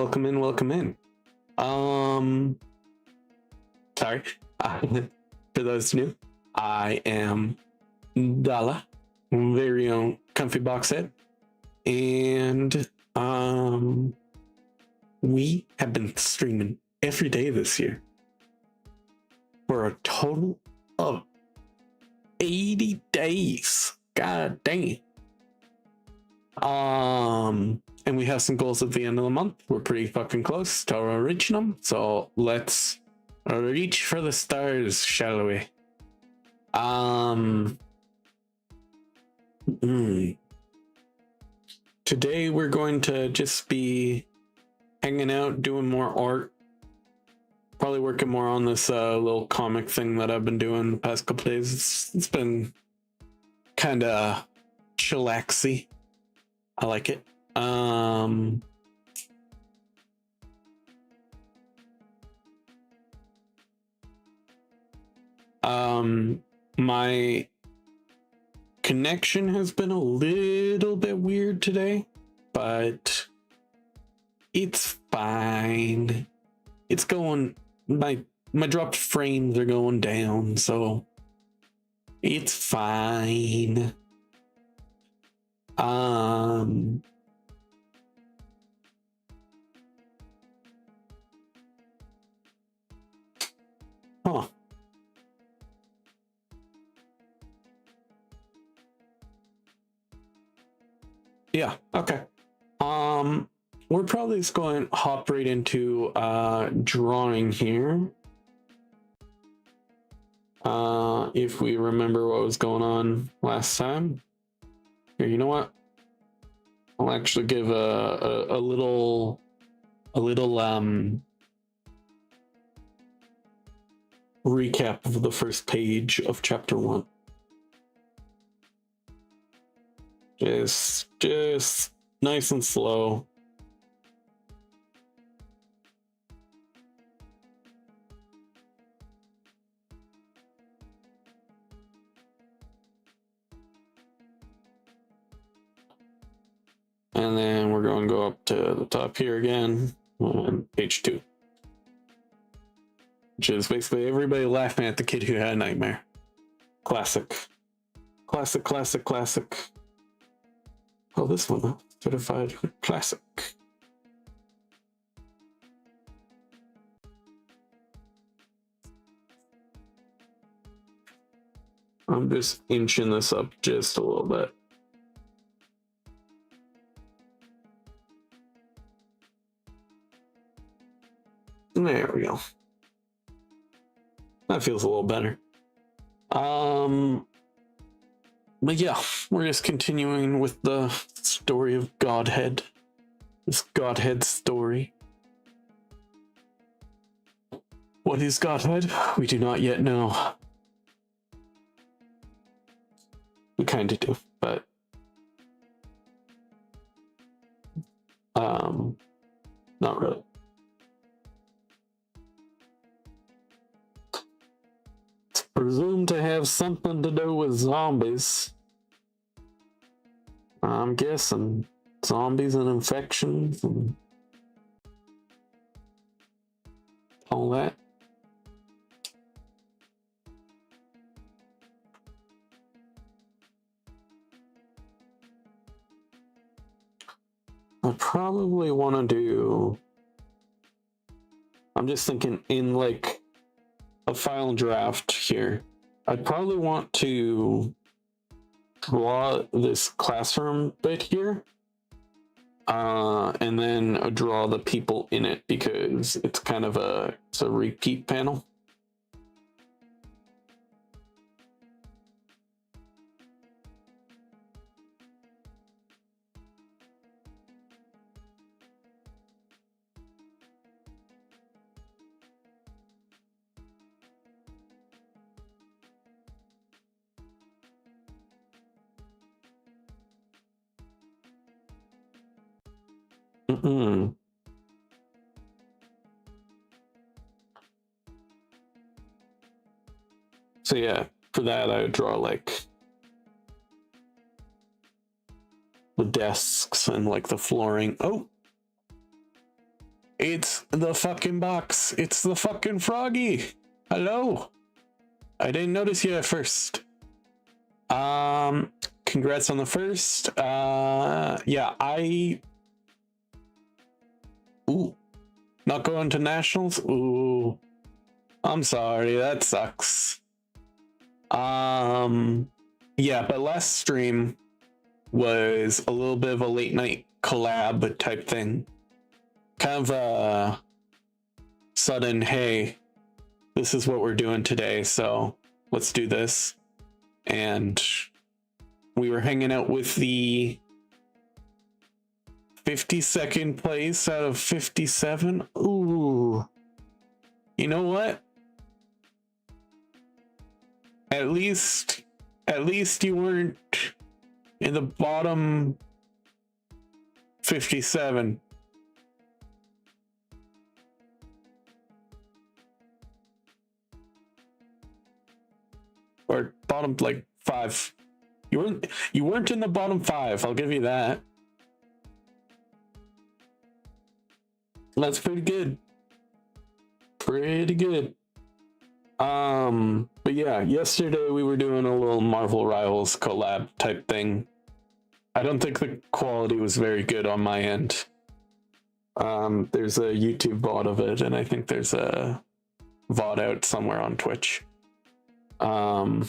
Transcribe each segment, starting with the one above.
welcome in, welcome in. Sorry. For those new, I am DALAH, very own Comfy Boxhead, and we have been streaming every day this year for a total of 80 days. God dang. And we have some goals at the end of the month. We're pretty fucking close to reaching them, so let's reach for the stars, shall we? Today we're going to just be hanging out, doing more art, probably working more on this little comic thing that I've been doing the past couple days. It's been kind of chillaxy. I like it. My connection has been a little bit weird today, but it's fine. It's going, my dropped frames are going down, so it's fine. Huh. Yeah, okay. We're probably just going to hop right into drawing here. If we remember what was going on last time. Here, you know what? I'll actually give a little recap of the first page of chapter 1. Just nice and slow. And then we're going to go up to the top here again on page 2. Which is basically everybody laughing at the kid who had a nightmare. Classic. Classic, classic, classic. Oh, this one, huh? Certified classic. I'm just inching this up just a little bit. There we go. That feels a little better. But yeah, we're just continuing with the story of Godhead. This Godhead story. What is Godhead? We do not yet know. We kind of do, but not really. It's presumed to have something to do with zombies. I'm guessing zombies and infections and all that. I probably want to do, I'm just thinking in like a final draft here, I'd probably want to draw this classroom bit here, and then draw the people in it because it's kind of it's a repeat panel. So yeah, for that I would draw like the desks and like the flooring. Oh, It's the fucking box. It's the fucking froggy. Hello. I didn't notice you at first. Congrats on the first. Yeah, ooh, not going to nationals. Ooh, I'm sorry. That sucks. Yeah, but last stream was a little bit of a late night collab type thing. Kind of a sudden, hey, this is what we're doing today, so let's do this. And we were hanging out with the 52nd place out of 57. Ooh. You know what? At least you weren't in the bottom 57. Or bottom like 5. You weren't in the bottom 5, I'll give you that. That's pretty good. Pretty good. But yeah, yesterday we were doing a little Marvel Rivals collab type thing. I don't think the quality was very good on my end. There's a YouTube VOD of it, and I think there's a VOD out somewhere on Twitch. But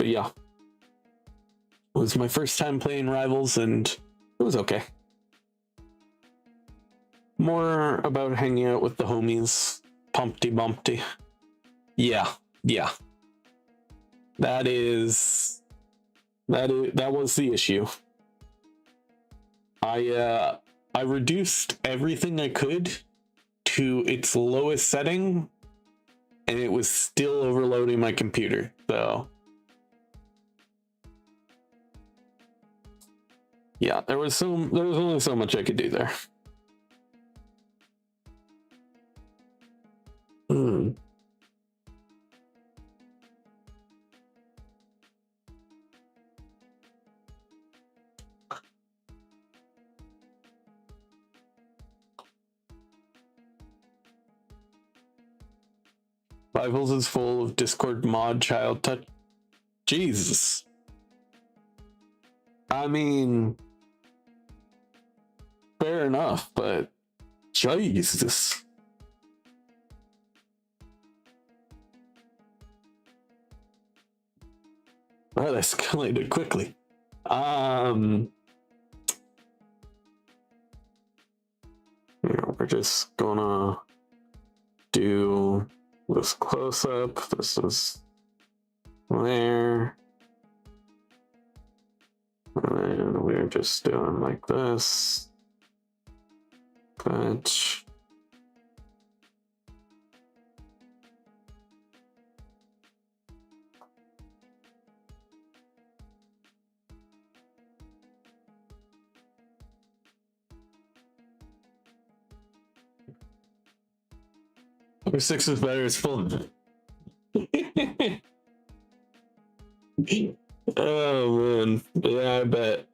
yeah, it was my first time playing Rivals, and it was okay. More about hanging out with the homies. Pumpty bumpty. Yeah. That was the issue. I reduced everything I could to its lowest setting, and it was still overloading my computer. So yeah, there was only so much I could do there. Rivals is full of Discord mod child touch. Jesus. I mean, fair enough, but Jesus. Well, that escalated quickly. We're just gonna do this close up. This is there. And then we're just doing like this. Fetch. Number 6 is better, it's full of it. Oh man. Yeah, I bet.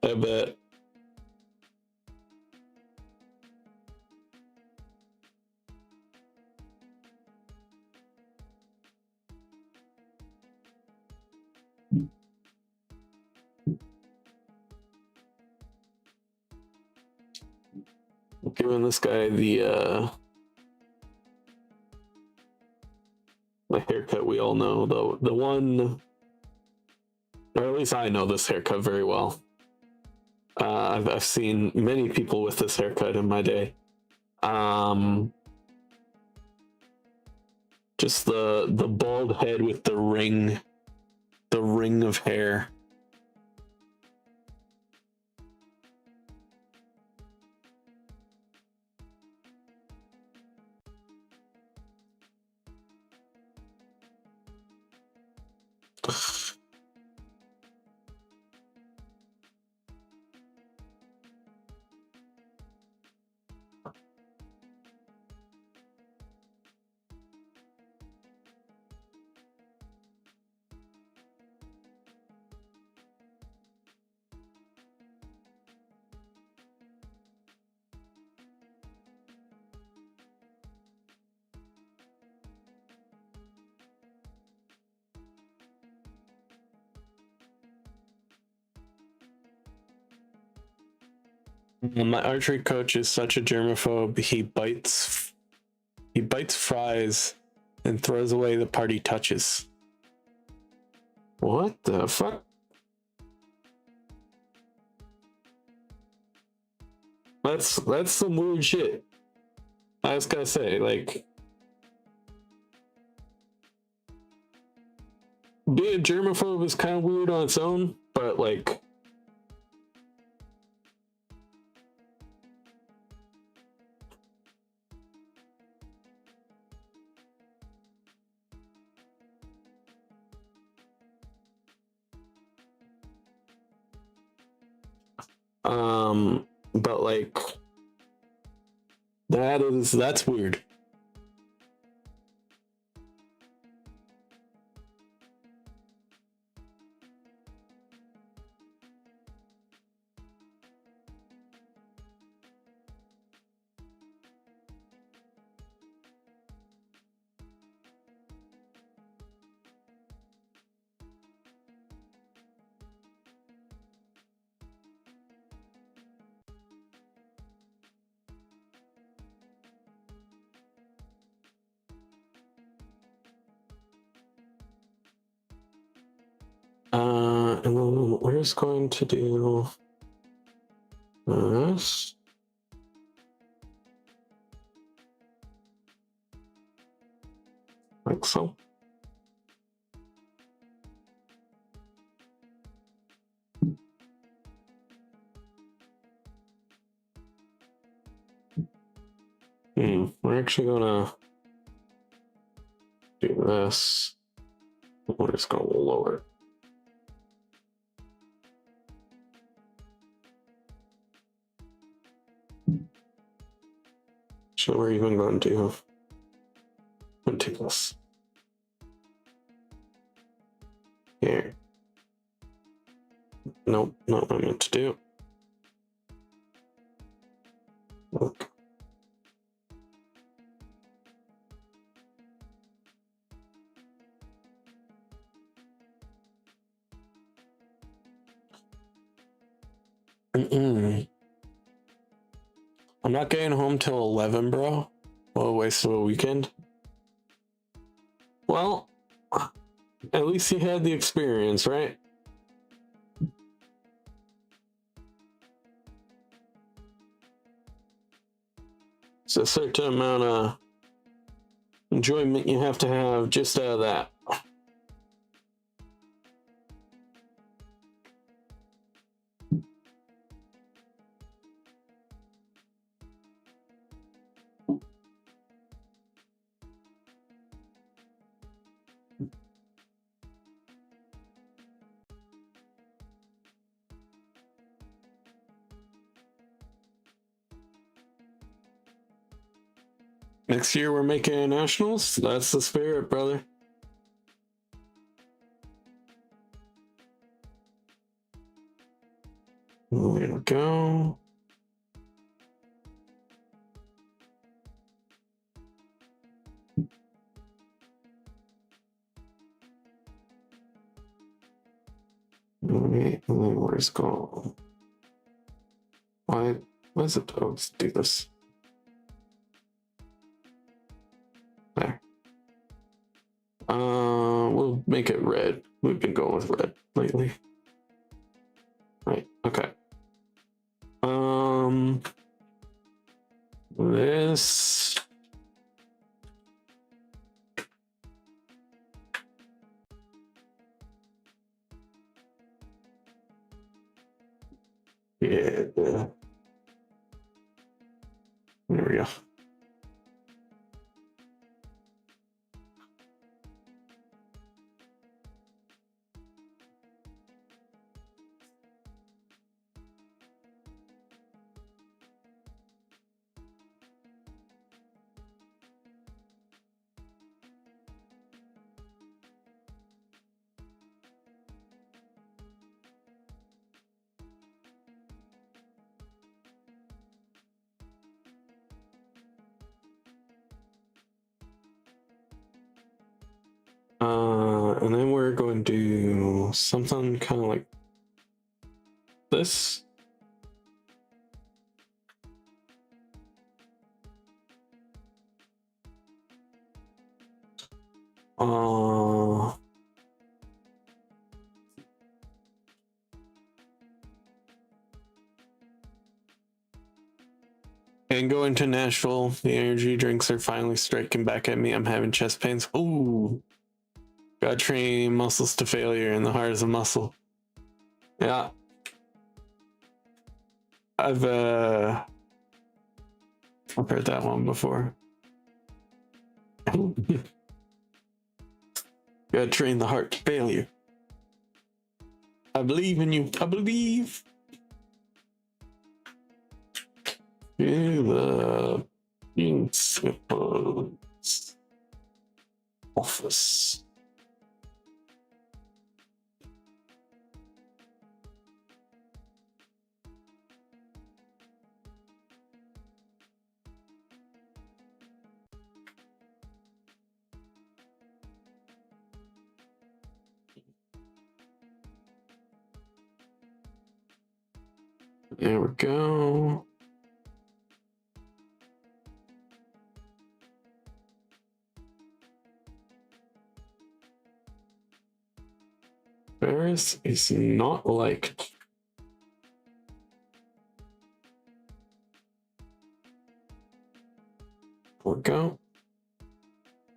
Giving this guy the haircut we all know, though. The one, or at least I know this haircut very well. I've seen many people with this haircut in my day. Just the bald head with the ring of hair. My archery coach is such a germaphobe. He bites fries and throws away the part he touches. What the fuck? That's some weird shit. I was gonna say, like, being a germaphobe is kind of weird on its own, but like, but like, that's weird. And then we're just going to do this. Like so. We're actually gonna do this. We're just gonna lower it. So we're even going to take this here. Nope, not what I meant to do. Look. I'm not getting home till 11, bro. What a waste of a weekend. Well, at least you had the experience, right? It's a certain amount of enjoyment you have to have just out of that. Next year we're making nationals. That's the spirit, brother. There we go. Where's go? Why is it? Oh, let's do this. There. We'll make it red. We've been going with red lately. Right. Okay. This. Yeah. There we go. And then we're going to do something kind of like this. And going to Nashville, the energy drinks are finally striking back at me. I'm having chest pains. Ooh. Gotta train muscles to failure, and the heart is a muscle. Yeah. I've heard that one before. Gotta train the heart to failure. I believe in you. I believe. The principal's office. There we go. Ferris is not liked. There we go.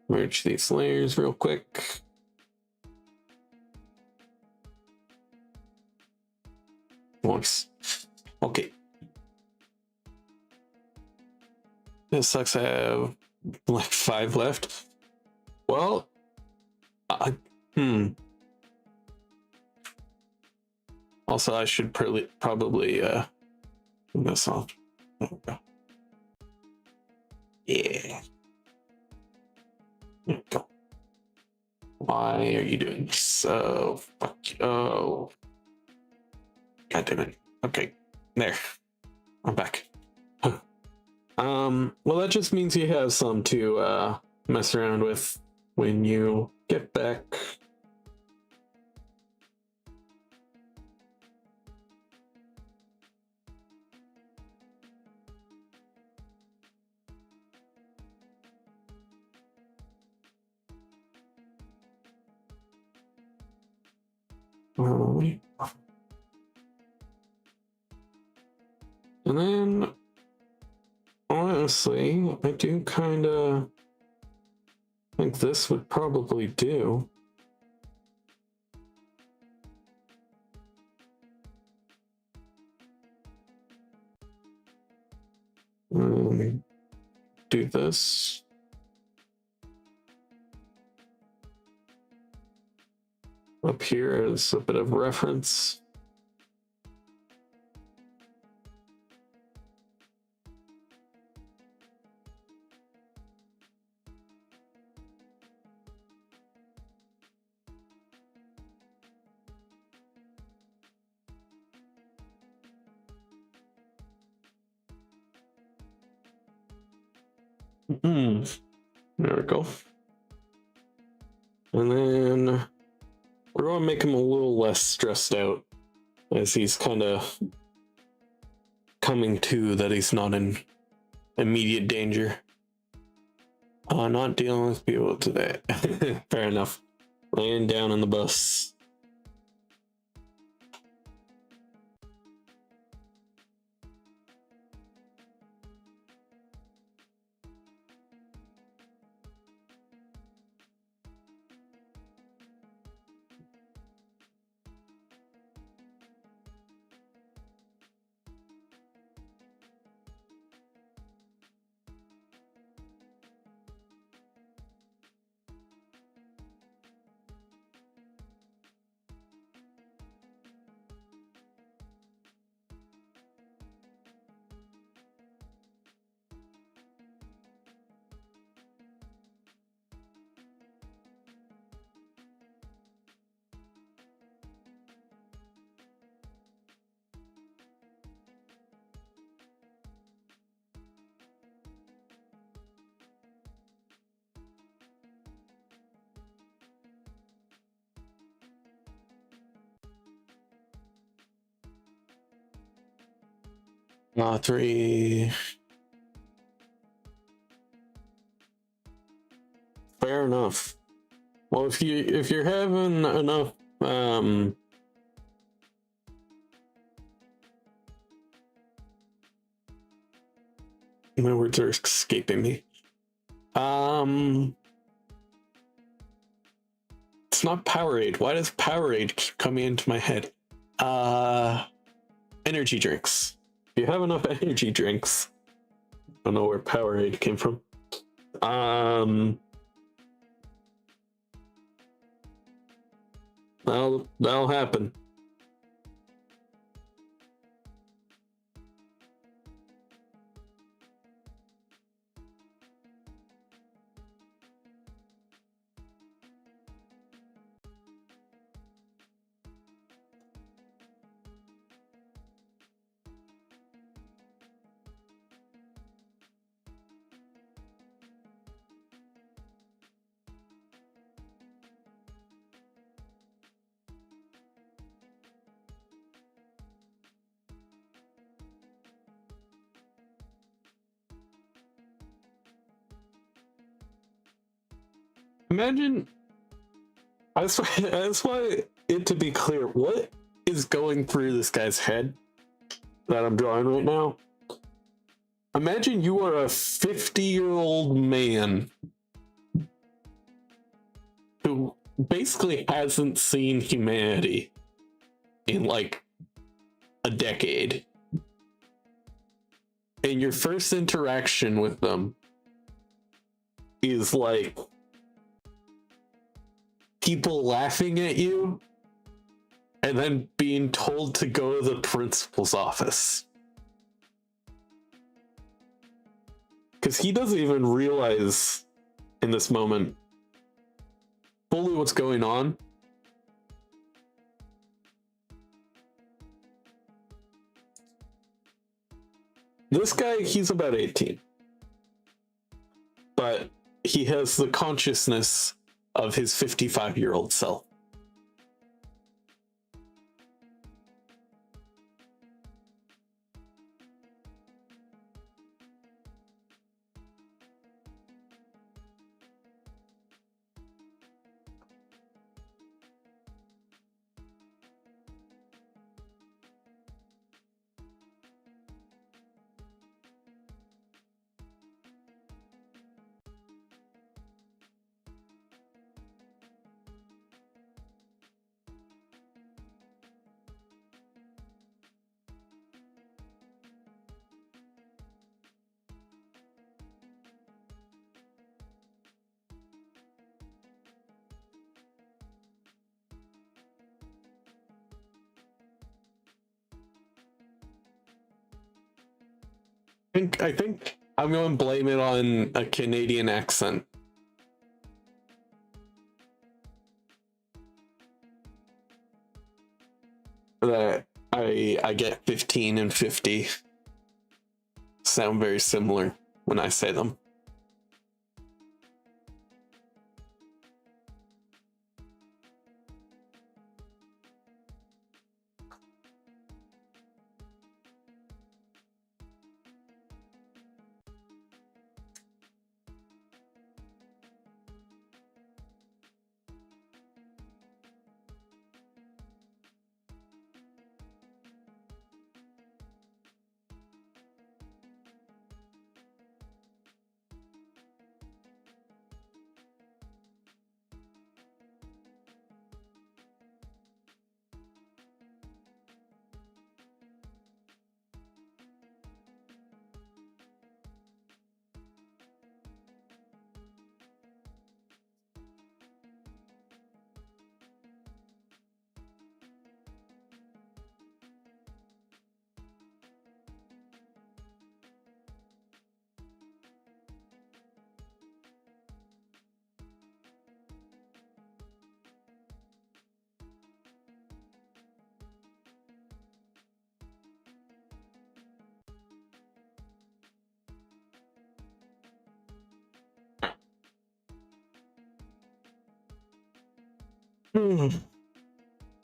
Merge these layers real quick. Nice. Okay. This sucks. I have like 5 left. Well, Also, I should probably turn this off. There we go. Yeah. There we go. Why are you doing so? Fuck you. Oh. God damn it. Okay. There. I'm back. Well, that just means you have some to mess around with when you get back. And then, honestly, I do kind of think this would probably do. Do this. Up here is a bit of reference. There we go. And then we're going to make him a little less stressed out as he's kind of coming to that he's not in immediate danger. Not dealing with people today. Fair enough. Laying down on the bus. Three. Fair enough. Well, if you're having enough My words are escaping me. It's not Powerade. Why does Powerade keep coming into my head? Energy drinks. If you have enough energy drinks, I don't know where Powerade came from. That'll happen. Imagine, I just want it to be clear, what is going through this guy's head that I'm drawing right now? Imagine you are a 50-year-old man who basically hasn't seen humanity in like a decade. And your first interaction with them is like people laughing at you and then being told to go to the principal's office. Because he doesn't even realize in this moment fully what's going on. This guy, he's about 18. But he has the consciousness of his 55-year-old self. I think I'm going to blame it on a Canadian accent. That I get 15 and 50 sound very similar when I say them.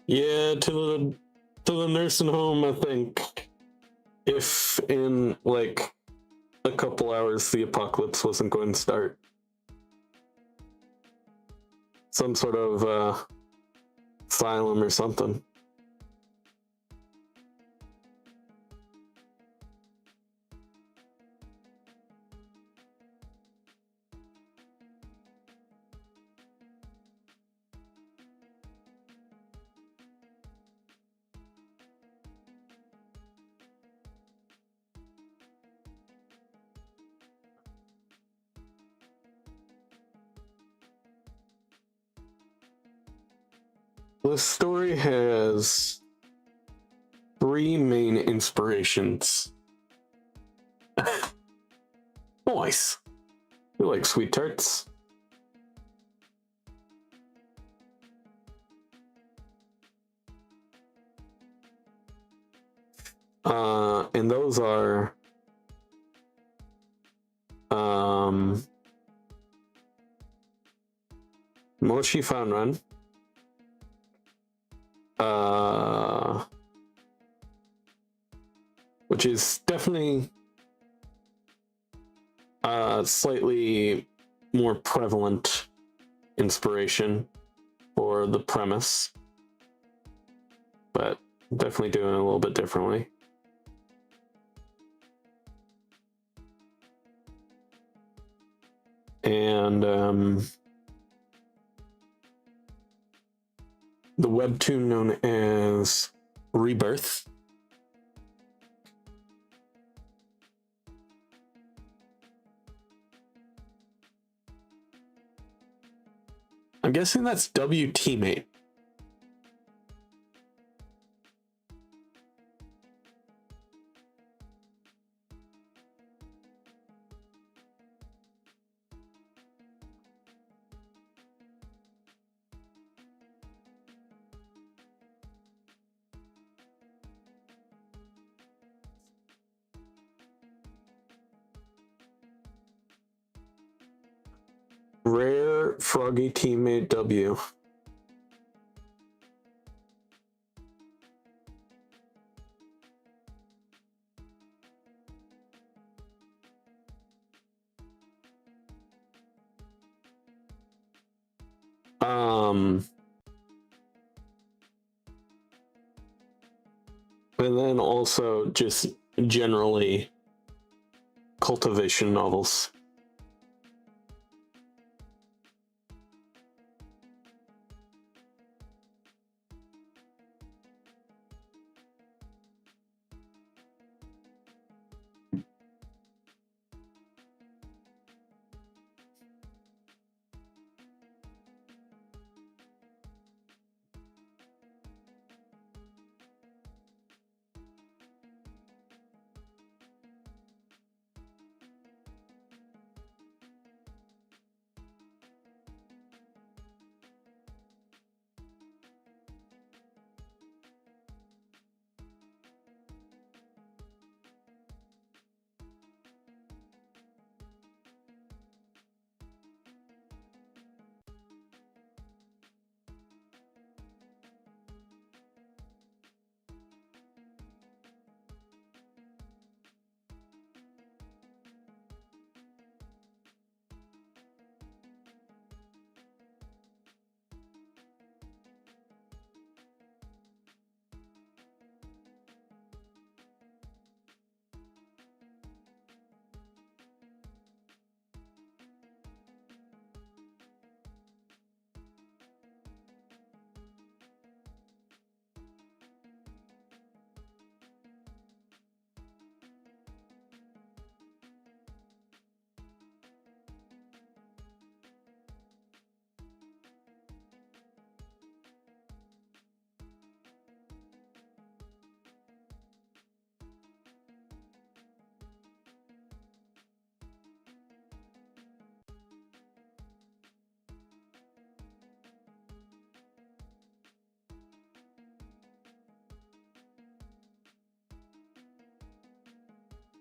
Yeah, to the nursing home, I think. If in like a couple hours the apocalypse wasn't going to start. Some sort of asylum or something. This story has 3 main inspirations. Nice. You like sweet tarts? And those are Mochi Fanran, which is definitely slightly more prevalent inspiration for the premise, but definitely doing it a little bit differently. And the webtoon known as Rebirth. I'm guessing that's W Teammate. Rare Froggy Teammate W. And then also just generally cultivation novels.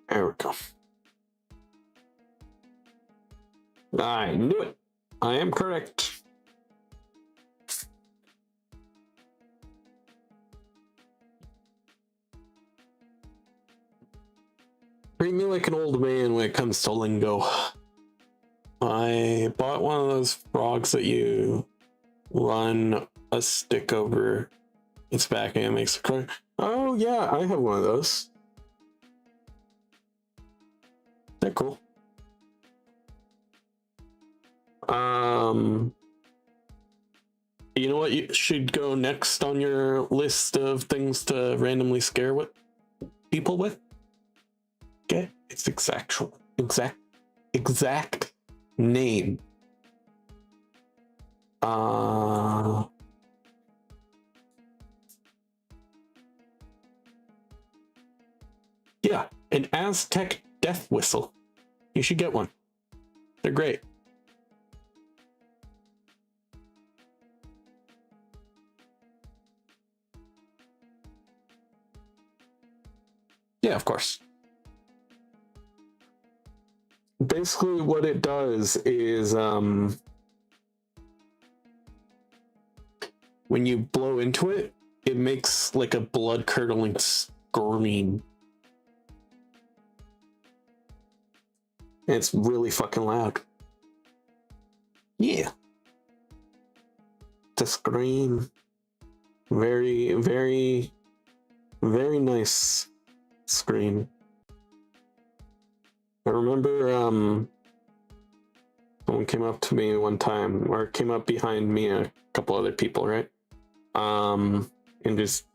There we go. I knew it. I am correct. Treat me like an old man when it comes to lingo. I bought one of those frogs that you run a stick over its back and it makes a cry. Oh yeah, I have one of those. They're cool. You know what you should go next on your list of things to randomly scare with people with? Okay, it's exact name. Yeah, an Aztec death whistle. You should get one. They're great. Yeah, of course. Basically, what it does is when you blow into it, it makes like a blood curdling scream. And it's really fucking loud. Yeah. To scream. Very, very, very nice scream. I remember someone came up to me one time, or came up behind me and a couple other people, right? And just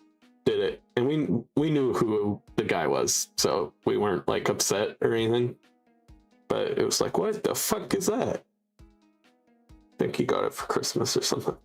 did it. And we knew who the guy was, so we weren't like upset or anything. But it was like, what the fuck is that? I think he got it for Christmas or something.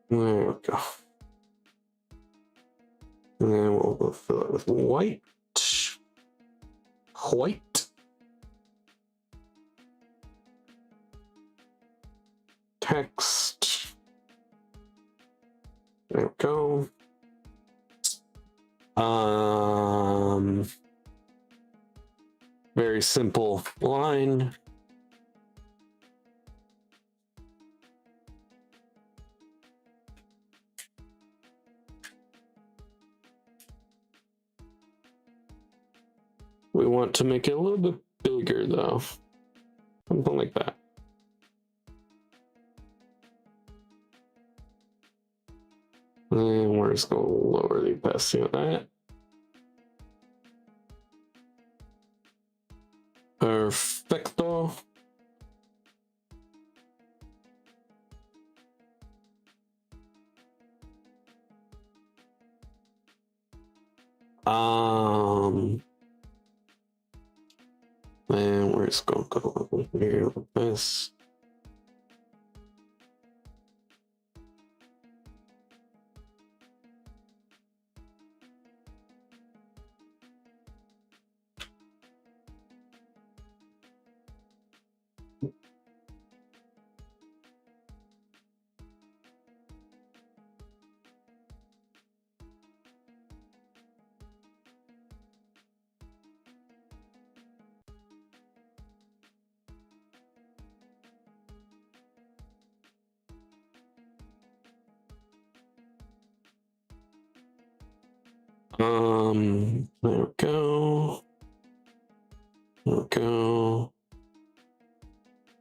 There we go. And then we'll fill it with white. White. Text. There we go. Very simple line. We want to make it a little bit bigger though. Something like that. And we're just going to lower the opacity on that. Perfecto. And we're just going to go over here with this. There we go. There we go.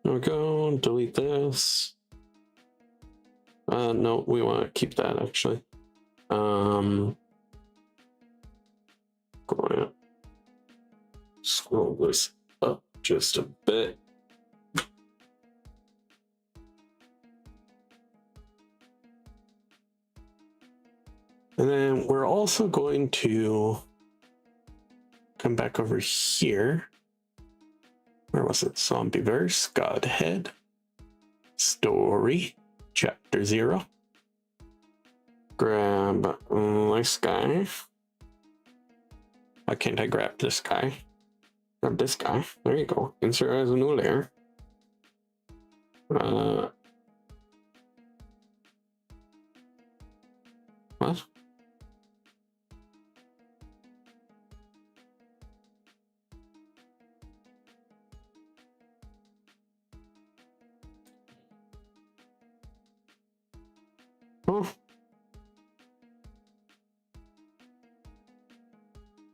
There we go. Delete this. No, we want to keep that actually. Go ahead. Scroll this up just a bit. And then we're also going to come back over here. Where was it? Zombieverse, Godhead, Story, Chapter 0. Grab this guy. Why can't I grab this guy? Grab this guy. There you go. Insert as a new layer. What?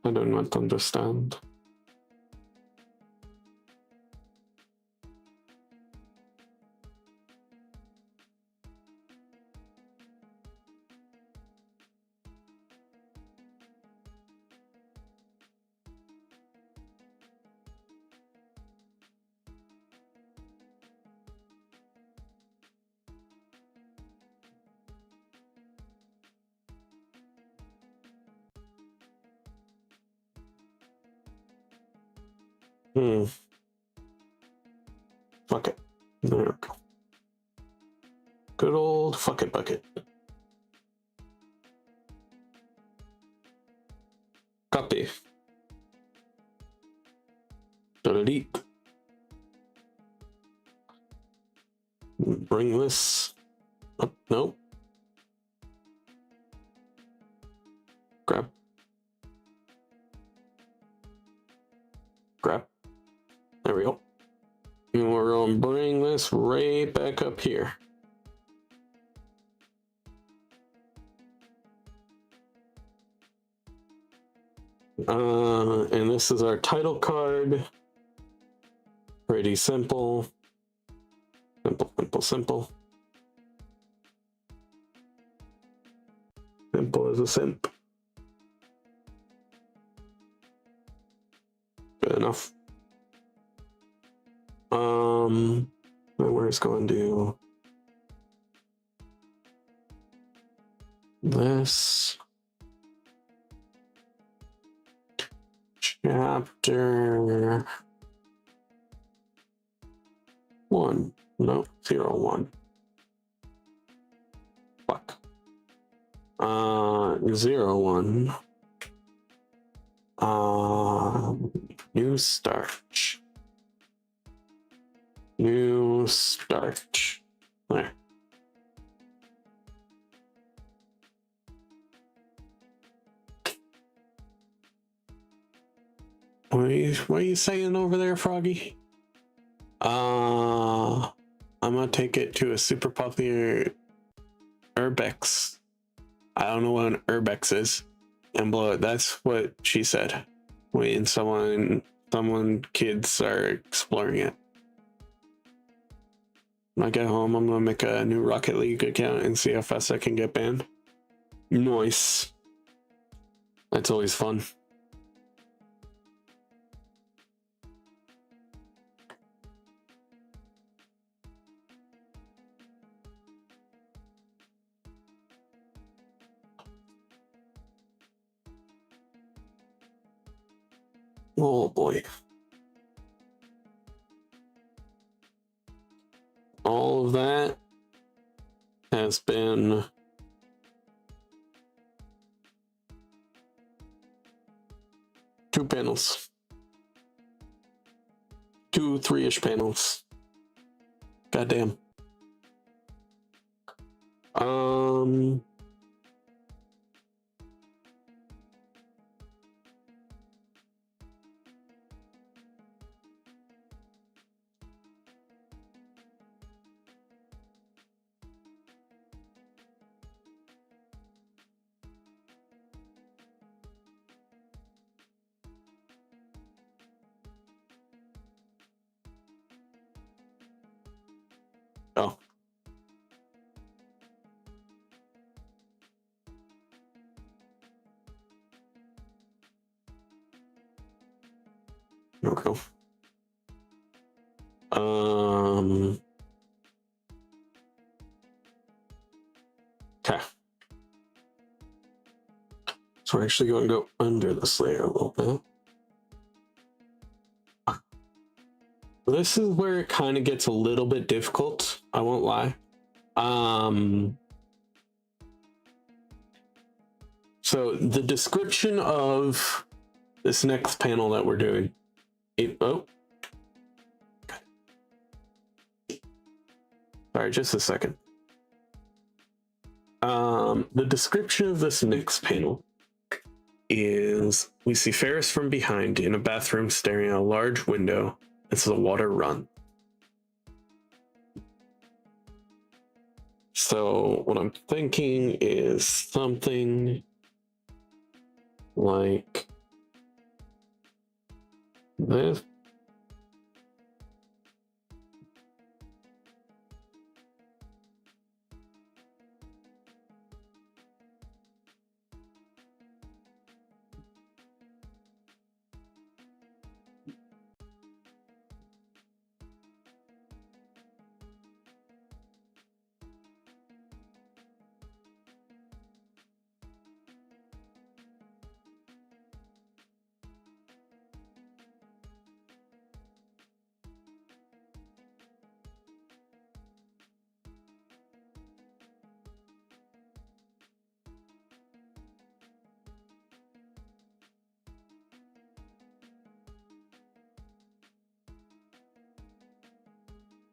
I do not understand. Fuck it. There we go. Good old fuck it bucket. Copy. Delete. Bring this up. Nope. Grab. Grab. There we go. And we're going to bring this right back up here. And this is our title card. Pretty simple. Simple, simple, simple. Simple as a simp. Good enough. Then we're just going to do this. Chapter 1. No, 01. Fuck. 01. New start. New start. There. What are you saying over there, Froggy? I'm gonna take it to a super popular Urbex. I don't know what an Urbex is. And blow it. That's what she said. When someone kids are exploring it. When I get home, I'm gonna make a new Rocket League account and see how fast I can get banned. Nice. That's always fun. Oh boy. All of that has been two panels. 2 3-ish panels. Goddamn. Oh. Okay. Okay. So we're actually going to go under this layer a little bit. This is where it kind of gets a little bit difficult. I won't lie. So the description of this next panel that we're doing. Sorry, just a second. The description of this next panel is: we see Ferris from behind in a bathroom staring at a large window as the water runs. So what I'm thinking is something like this.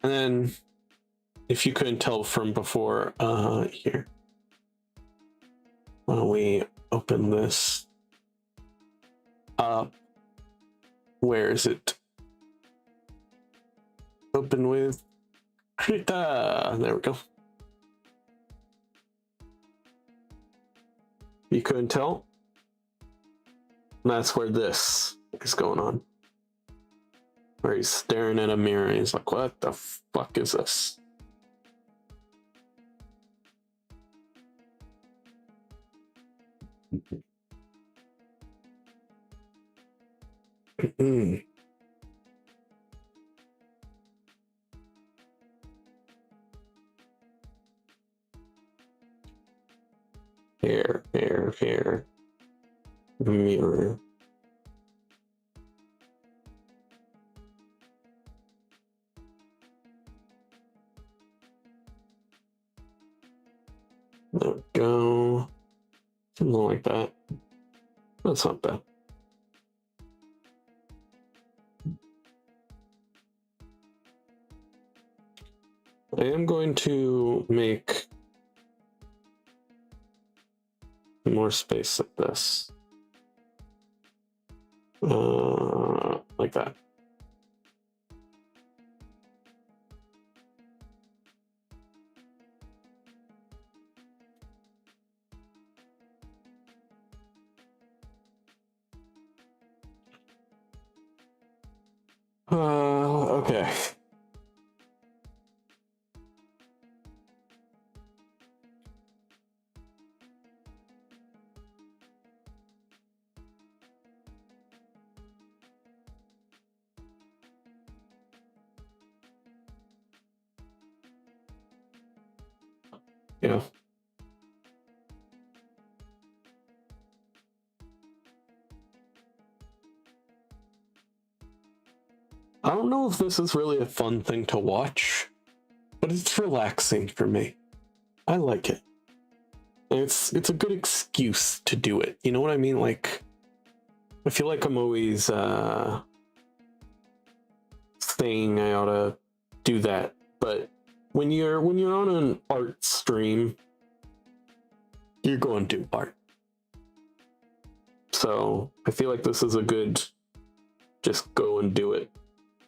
And then, if you couldn't tell from before, here. Why don't we open this up? Where is it? Open with Krita. There we go. You couldn't tell? That's where this is going on. Where he's staring at a mirror and he's like, what the fuck is this? Hair. Mirror. There we go. Something like that. That's not bad. I am going to make more space like this. Like that. Okay. Yeah. I don't know if this is really a fun thing to watch, but it's relaxing for me. I like it. And it's a good excuse to do it. You know what I mean? Like, I feel like I'm always saying I ought to do that, but when you're on an art stream, you're going to do art. So I feel like this is a good just go and do it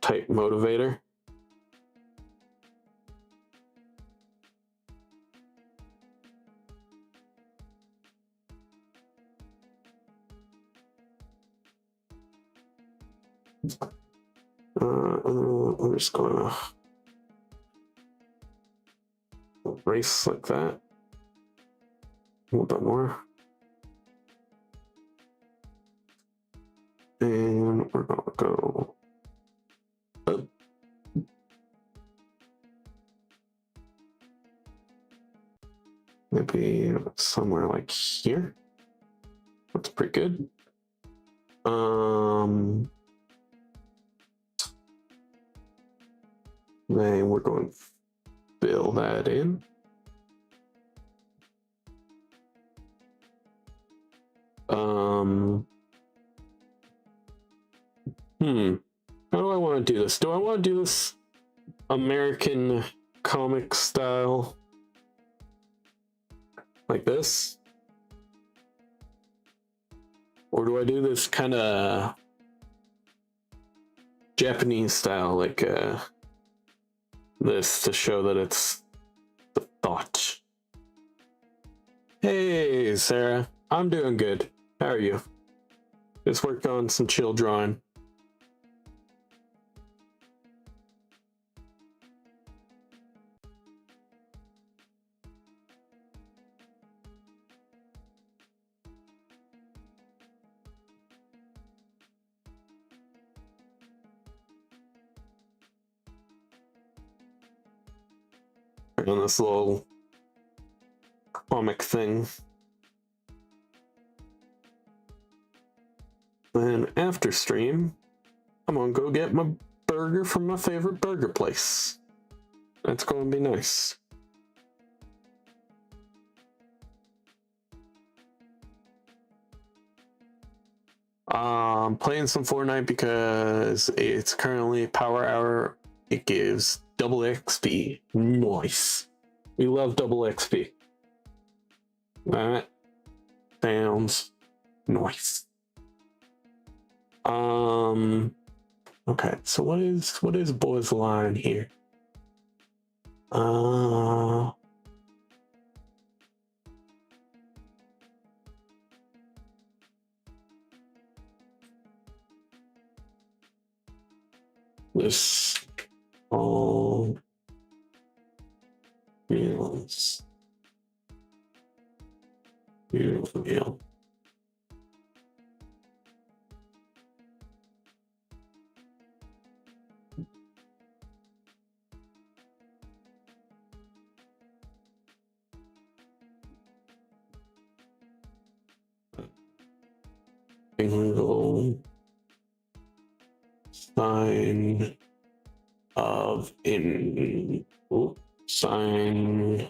type motivator. I'm just gonna erase like that. A little bit more. And we're gonna go up. Maybe somewhere like here. That's pretty good. Then we're going to fill that in. How do I want to do this? Do I want to do this American comic style? Like this? Or do I do this kind of Japanese style, like this, to show that it's the thought? Hey, Sarah. I'm doing good. How are you? Just worked on some chill drawing. on this little comic thing. Then after stream, I'm gonna go get my burger from my favorite burger place. That's gonna be nice. Playing some Fortnite because it's currently Power Hour. It gives double XP. Nice. We love double XP. That sounds nice. Okay, so what is boys line here? This all feels beautiful. Single sign of sign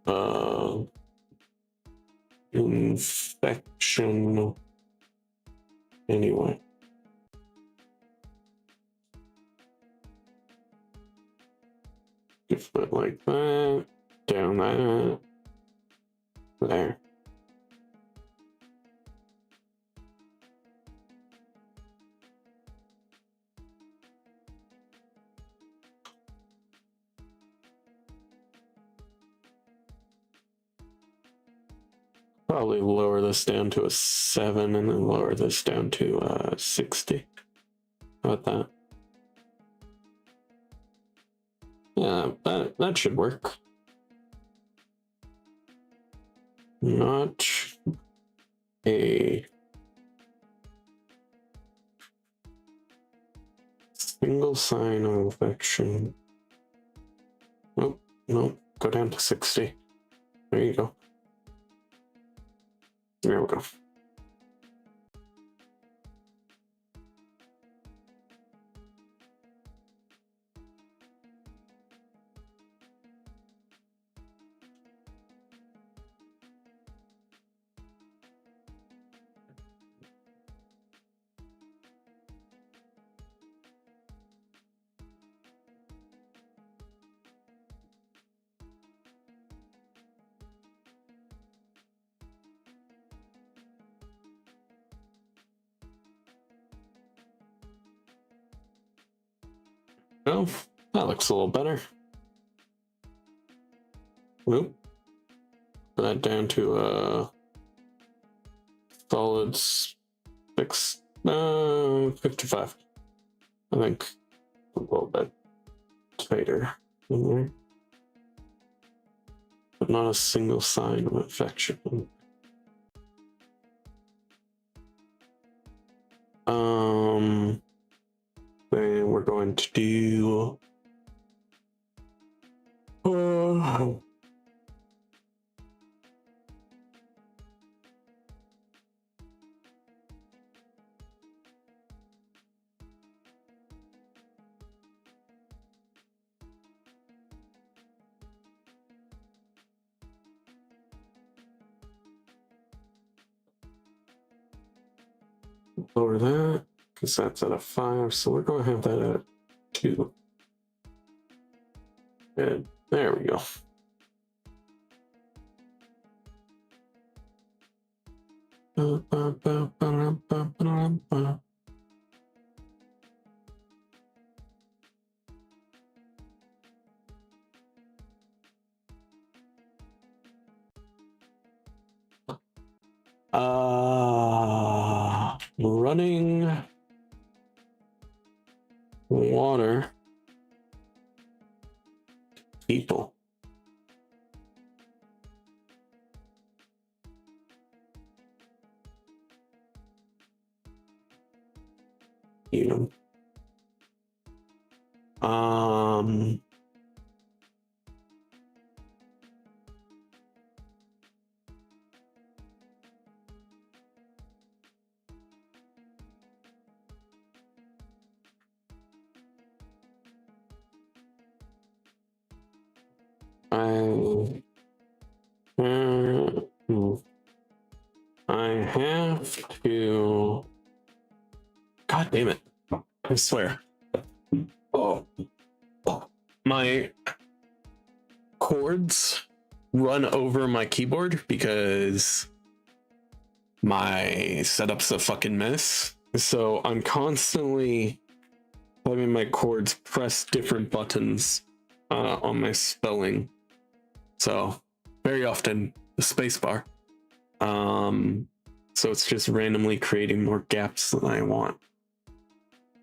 of infection. Anyway. Just put like that, down that, there. Probably lower this down to a 7 and then lower this down to 60. How about that? Yeah, that should work. Not a single sign of infection. Nope, nope, go down to 60. There you go. There we go. Oh, that looks a little better. Nope. Put that down to solid 55. I think a little bit tighter in there. But not a single sign of infection. Then we're going to do lower that because that's at a 5, so we're going to have that at 2. And there we go. Running water people. You know. I have to. God damn it! I swear. Oh, my chords run over my keyboard because my setup's a fucking mess. So I'm constantly having my chords press different buttons on my spelling. So very often the space bar. So it's just randomly creating more gaps than I want.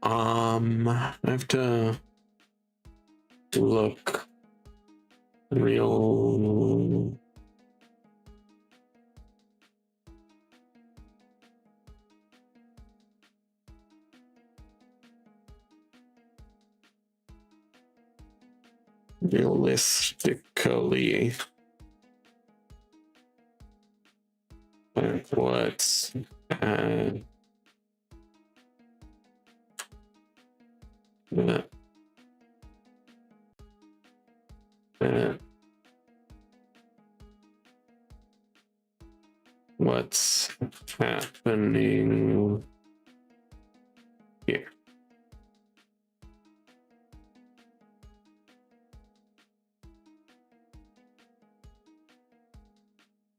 I have to look real. Realistically, like what's what's happening here?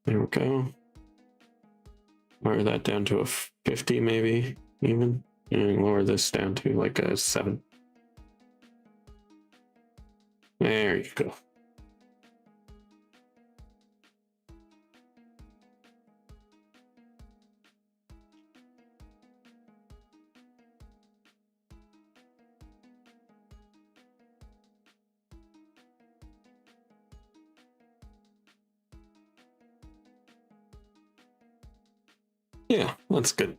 There we go. Lower that down to a 50, maybe even. And lower this down to like a 7. There you go. Yeah, that's good.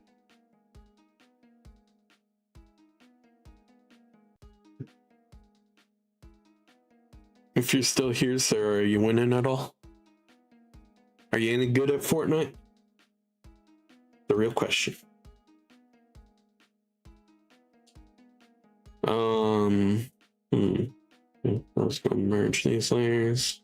If you're still here, sir, are you winning at all? Are you any good at Fortnite? The real question. I was gonna merge these layers.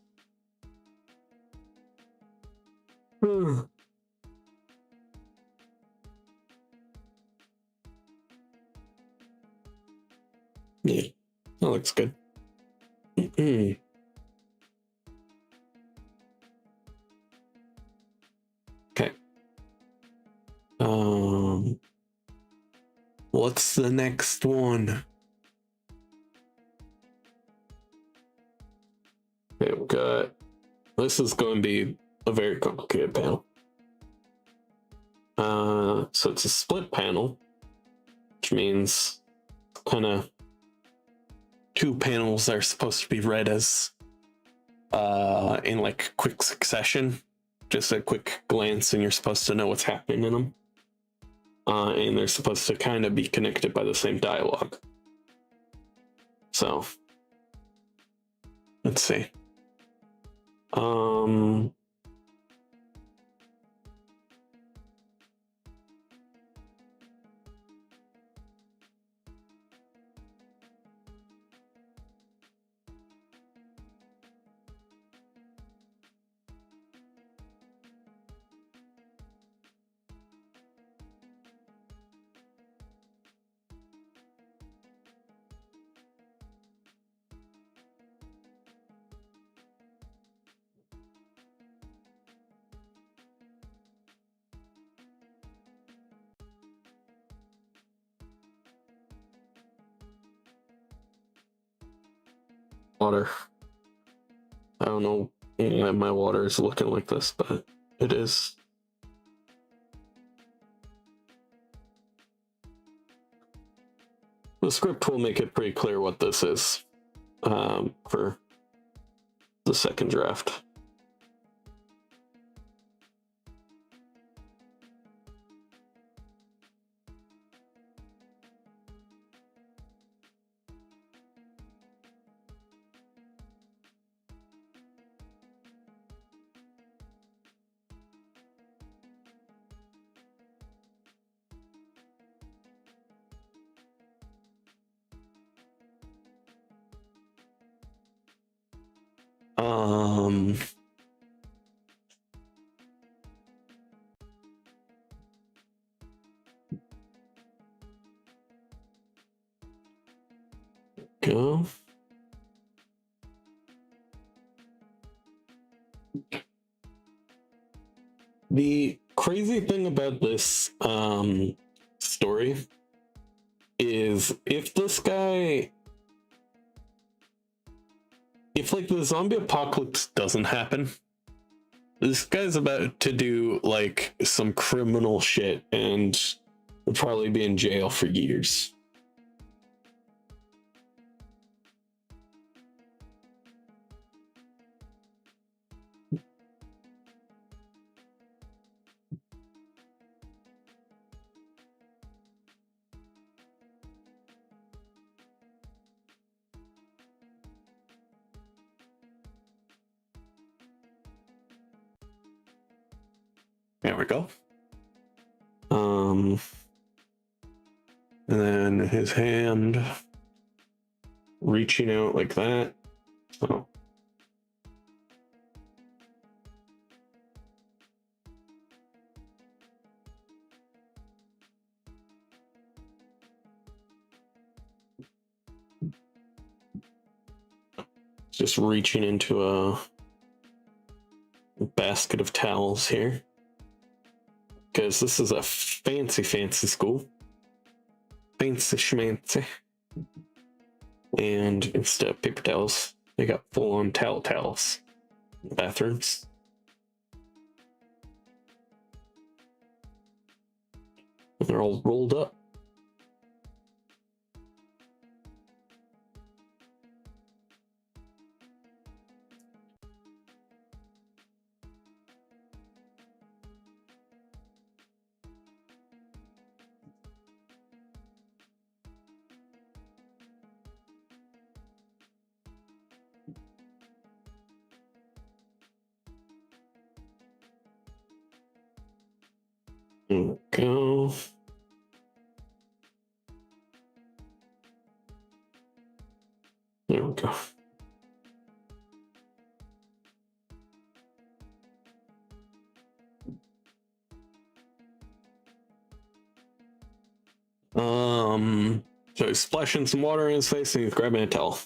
Yeah, that looks good. Okay. What's the next one? Okay, we got. This is going to be a very complicated panel. So it's a split panel, which means kind of 2 panels are supposed to be read as in like quick succession, just a quick glance, and you're supposed to know what's happening in them. And they're supposed to kind of be connected by the same dialogue. So let's see. Water. I don't know why my water is looking like this, but it is. The script will make it pretty clear what this is for the second draft. Um, go. The crazy thing about this story is if like the zombie apocalypse doesn't happen, this guy's about to do like some criminal shit and will probably be in jail for years. There we go. And then his hand reaching out like that. Oh. Just reaching into a basket of towels here. Because this is a fancy school. Fancy schmancy. And instead of paper towels, they got full-on towels in the bathrooms. And they're all rolled up. There we go. There we go. So he's splashing some water in his face and he's grabbing a towel.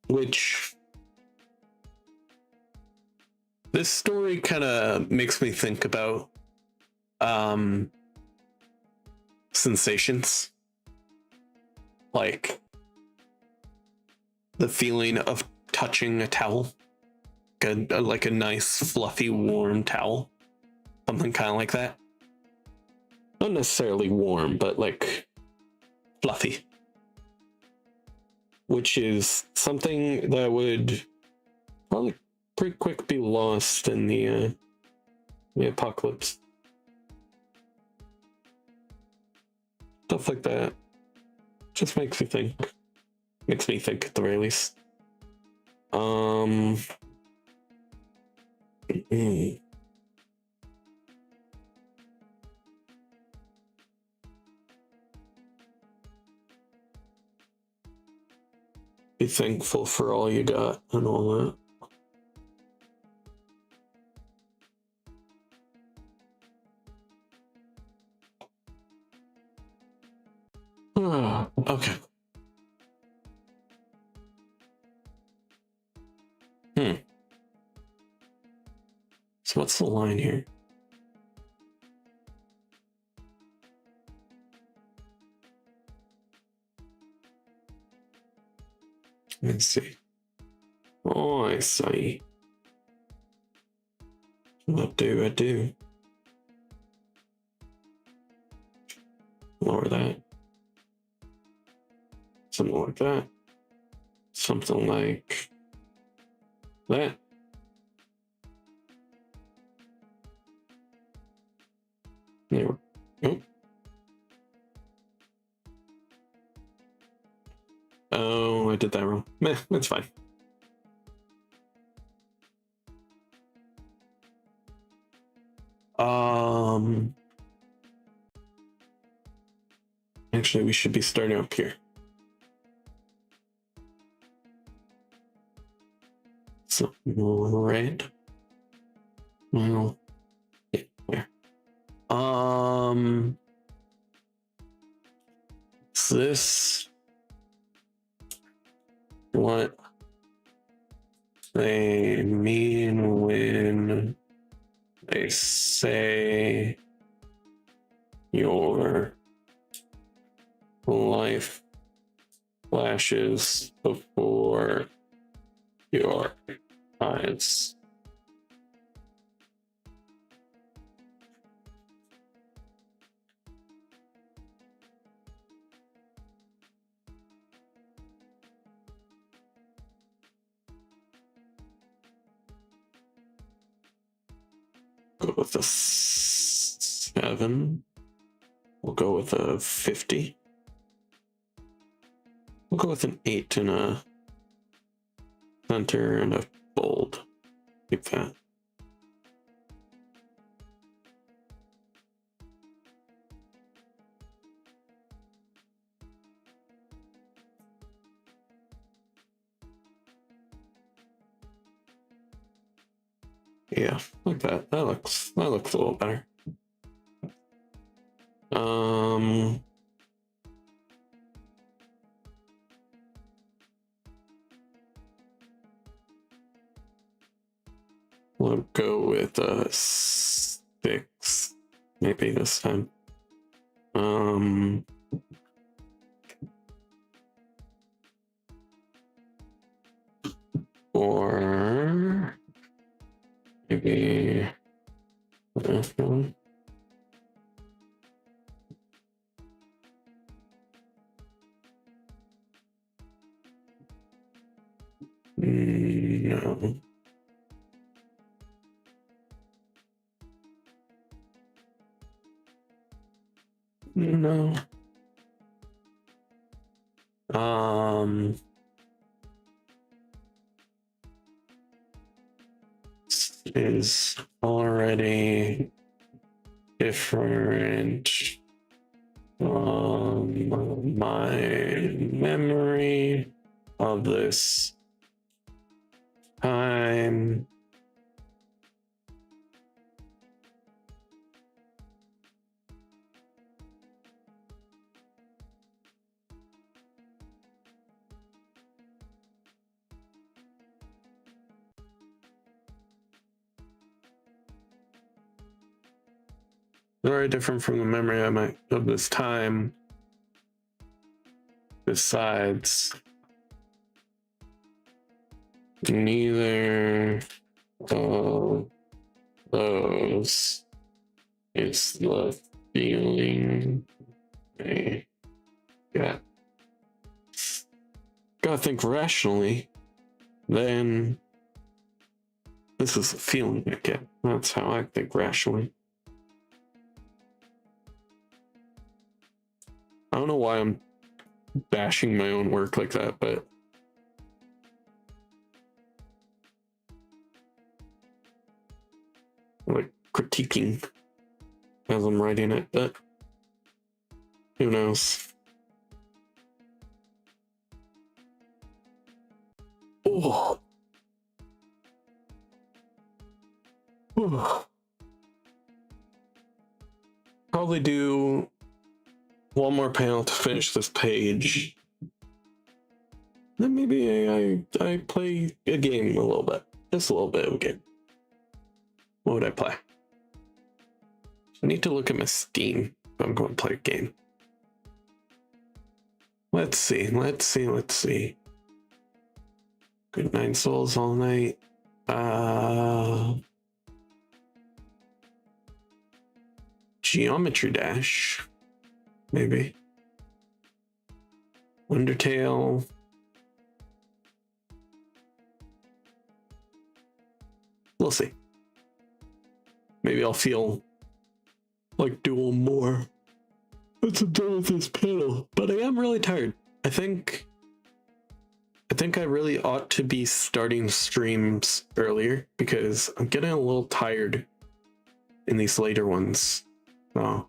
Which this story kind of makes me think about sensations. Like the feeling of touching a towel. Like a nice, fluffy, warm towel. Something kind of like that. Not necessarily warm, but like fluffy. Which is something that would probably pretty quick be lost in the apocalypse. Stuff like that just makes me think. Makes me think at the very least. Be thankful for all you got and all that. Okay. So what's the line here? Let's see. Oh, I see. I do. Lower that. Something like that. Something like that. There we go. Oh, I did that wrong. Meh, that's fine. Actually, we should be starting up here. some red. Well, yeah, where? Is this what they mean when they say your life flashes before your eyes? Go with a 7. We'll go with a 50. We'll go with an 8 and a center and a bold. Like that. Yeah, like that. That looks a little better. We'll go with a 6, maybe this time. Or maybe this one. No. No. Is already different from my memory of this time. Very different from the memory of this time. Besides, neither of those is the feeling I get. Gotta think rationally, then this is the feeling I get. That's how I think rationally. I don't know why I'm bashing my own work like that, but like critiquing as I'm writing it, but who knows? Oh. Probably do one more panel to finish this page. Then maybe I play a game a little bit. Just a little bit of a game. What would I play? I need to look at my Steam if I'm going to play a game. Let's see. Good 9 Souls all night. Geometry Dash. Maybe. Undertale. We'll see. Maybe I'll feel like doing more once I'm done with this panel. But I am really tired. I think I really ought to be starting streams earlier because I'm getting a little tired in these later ones. So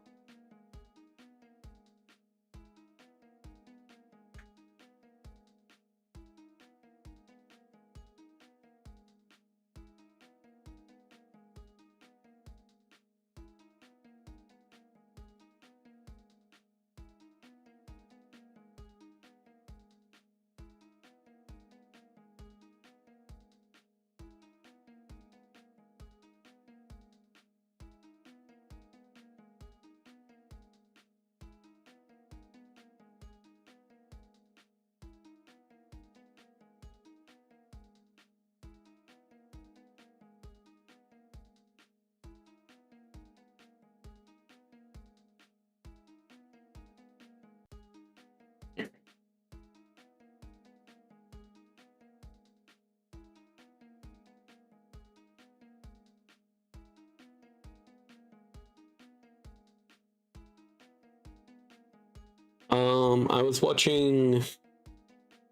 I was watching.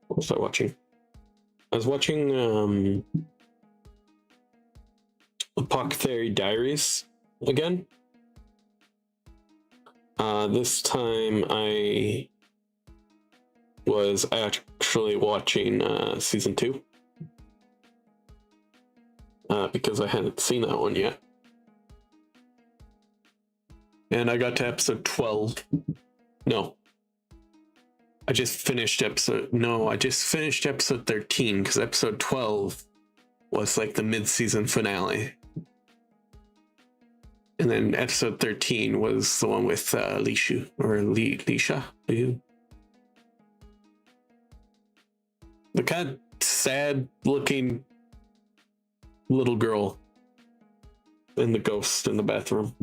What was I watching? I was watching Apothecary Diaries again. This time I was actually watching season 2 because I hadn't seen that one yet. And I got to episode 12. No. I just finished episode 13 because episode 12 was like the mid-season finale. And then episode 13 was the one with Lishu, or Lisha. The kind of sad-looking little girl and the ghost in the bathroom.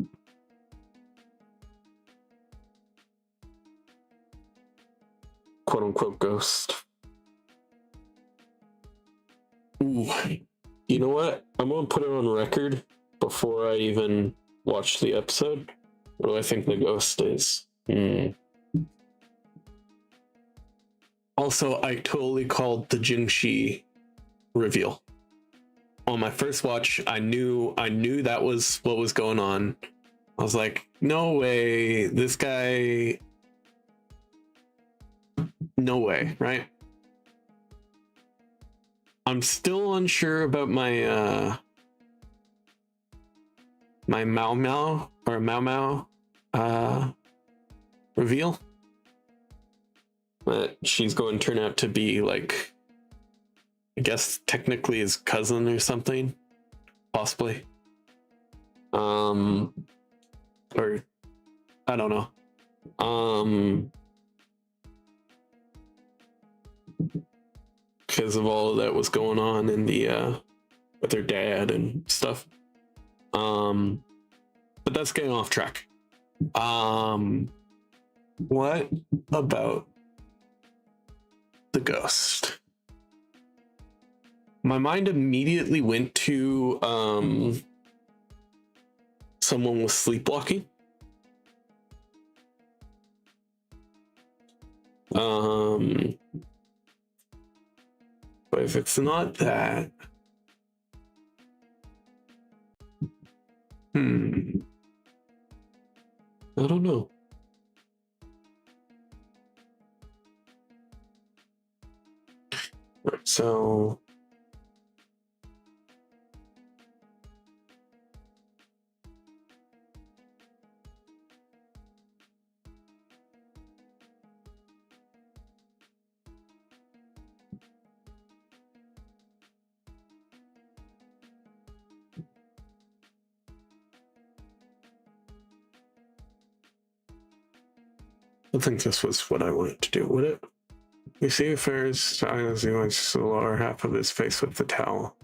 Quote-unquote ghost. Ooh. You know what? I'm going to put it on record before I even watch the episode. What do I think the ghost is? Also, I totally called the Jingxi reveal. On my first watch, I knew that was what was going on. I was like, no way, this guy... No way, right? I'm still unsure about my my Mao Mao reveal. That she's going to turn out to be like, I guess technically his cousin or something, possibly. Or I don't know. Because of all of that was going on in the with her dad and stuff. But that's getting off track. What about the ghost? My mind immediately went to someone was sleepwalking. But if it's not that, I don't know. Right, so I think this was what I wanted to do, would it? You see if there's as he wants the lower half of his face with the towel.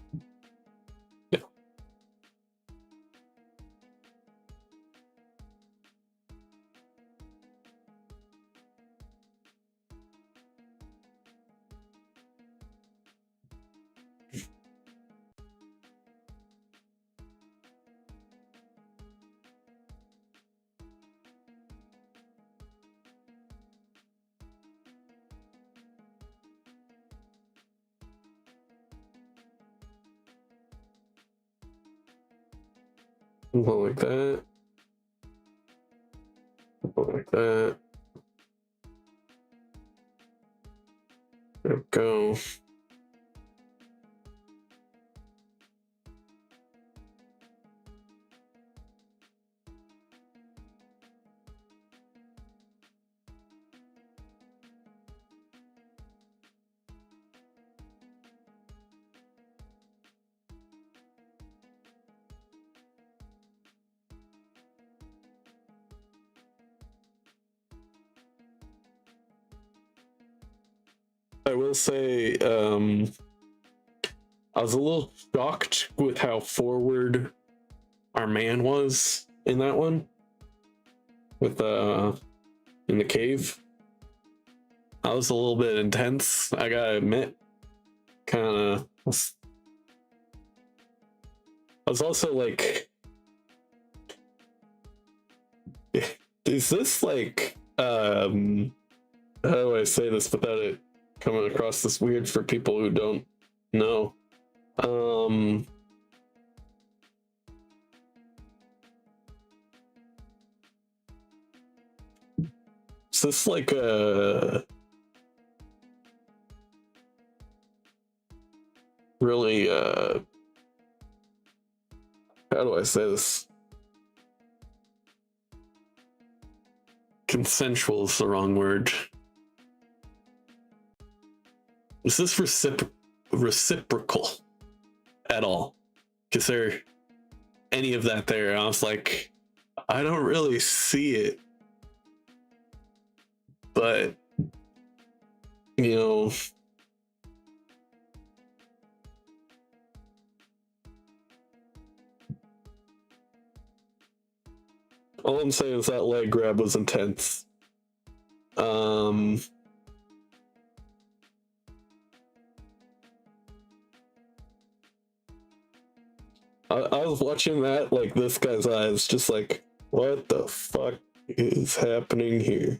Yeah. Go like that. Go like that. There we go. I will say, I was a little shocked with how forward our man was in that one. With in the cave. That was a little bit intense, I gotta admit. I was also like, is this like how do I say this without it coming across as weird for people who don't know? Is this like a really how do I say this? Consensual is the wrong word. Is this reciprocal at all? Is there any of that there? And I was like, I don't really see it. But, you know, all I'm saying is that leg grab was intense. I was watching that, like, this guy's eyes, just like, what the fuck is happening here?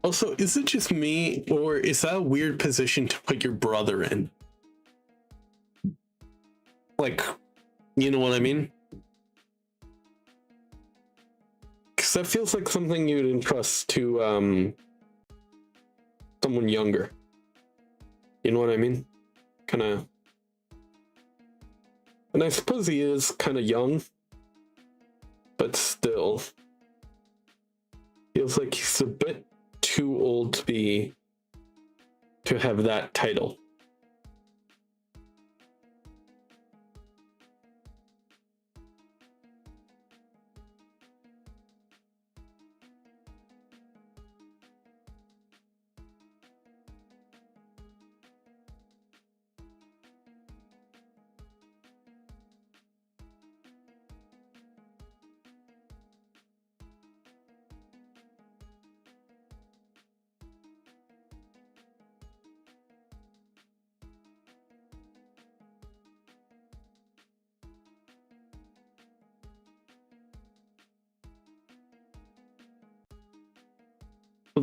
Also, is it just me, or is that a weird position to put your brother in? Like, you know what I mean? Because that feels like something you'd entrust to someone younger. You know what I mean? Kind of. And I suppose he is kind of young, but still. Feels like he's a bit too old to have that title.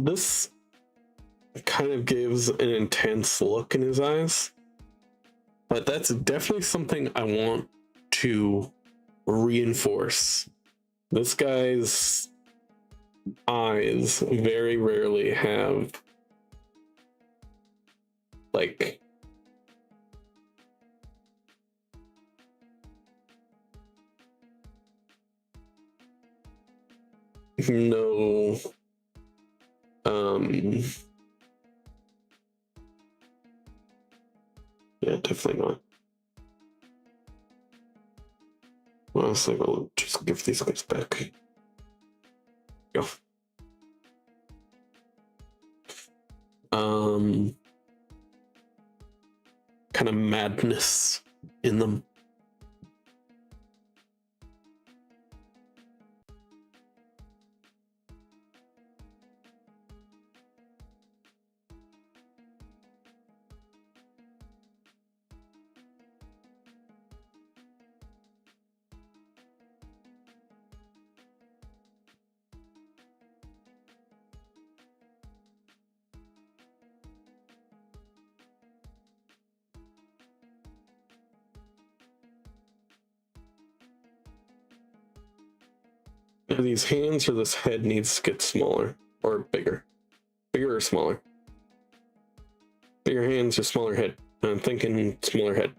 This kind of gives an intense look in his eyes, but that's definitely something I want to reinforce. This guy's eyes very rarely have like no yeah, definitely not. Well, I was like, I'll just give these guys back. Go. Kind of madness in them. Are these hands or this head needs to get smaller or bigger? Bigger or smaller? Bigger hands or smaller head? I'm thinking smaller head.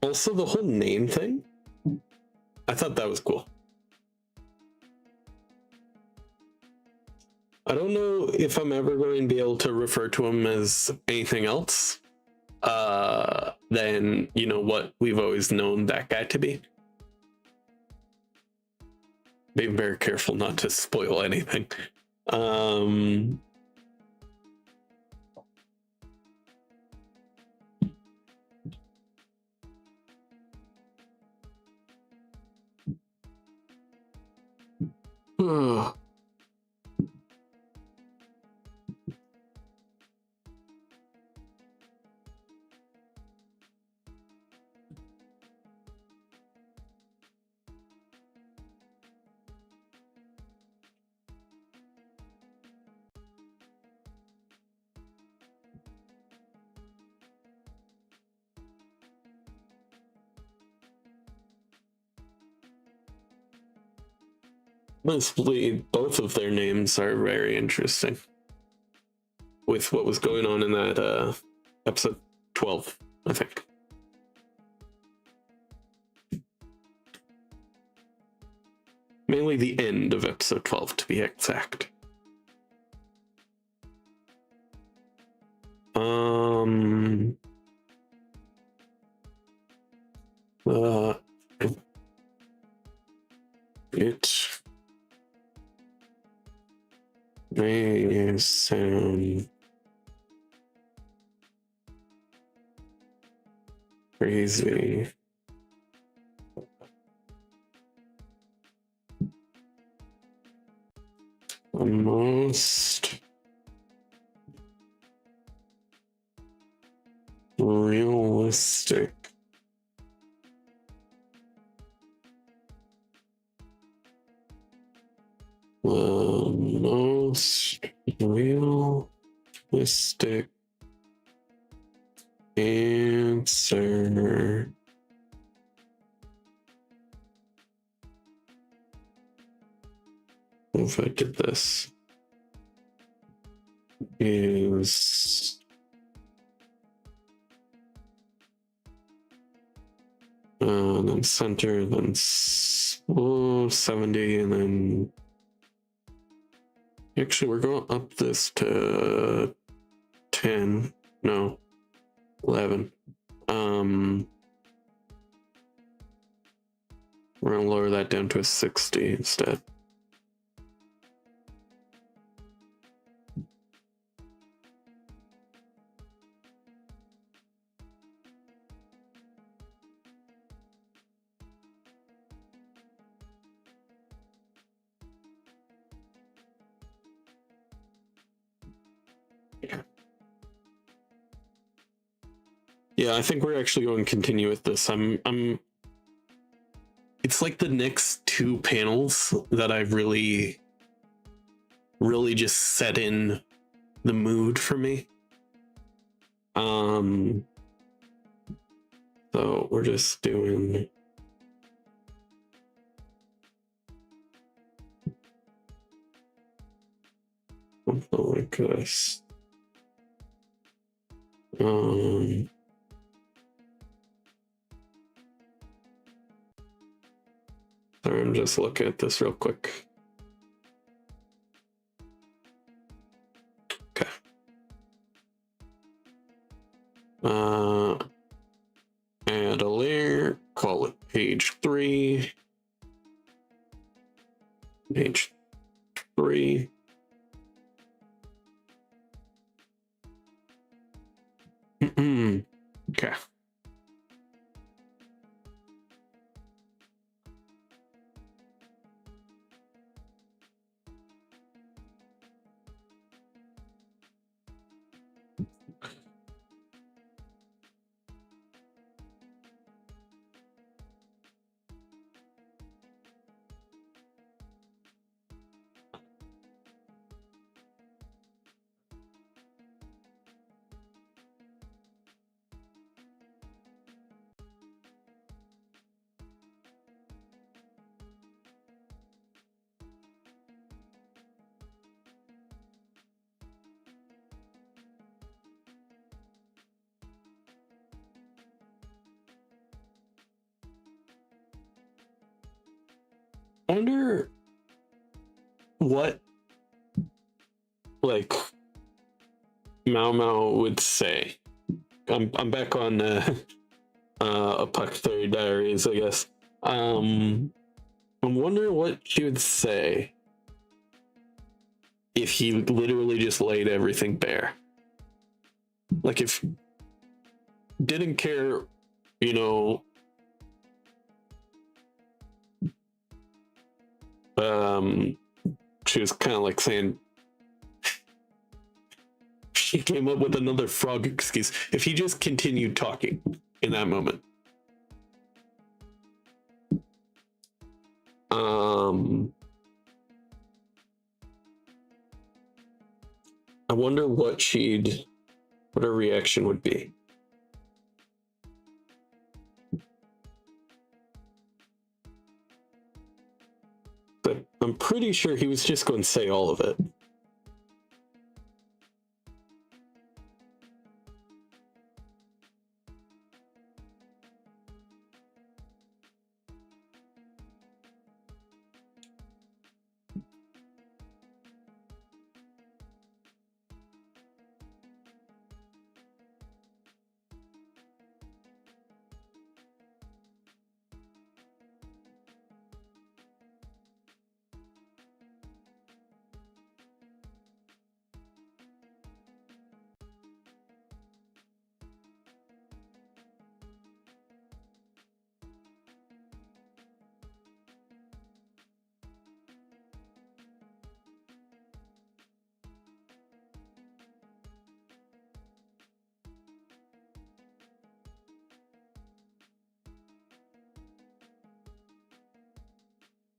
Also, the whole name thing, I thought that was cool. I don't know if I'm ever going to be able to refer to him as anything else than, you know, what we've always known that guy to be. Being very careful not to spoil anything. Honestly, both of their names are very interesting with what was going on in that episode 12, I think. Mainly the end of episode 12, to be exact. It may sound crazy. The most realistic answer if I did this is then center, then 70, and then actually we're going up this to 10, no, 11. We're gonna lower that down to a 60 instead. Yeah, I think we're actually going to continue with this. It's like the next two panels that I've really just set in the mood for me. So we're just doing something like this. Sorry, I'm just looking at this real quick. Okay. Add a layer, call it page 3. Page 3. Okay. wonder what, like, Mao Mao would say. I'm back on Apothecary Diaries, I guess. I'm wondering what she would say if he literally just laid everything bare. Like, if didn't care, you know, she was kind of like saying, she came up with another frog excuse. If he just continued talking in that moment. I wonder what her reaction would be. But I'm pretty sure he was just going to say all of it.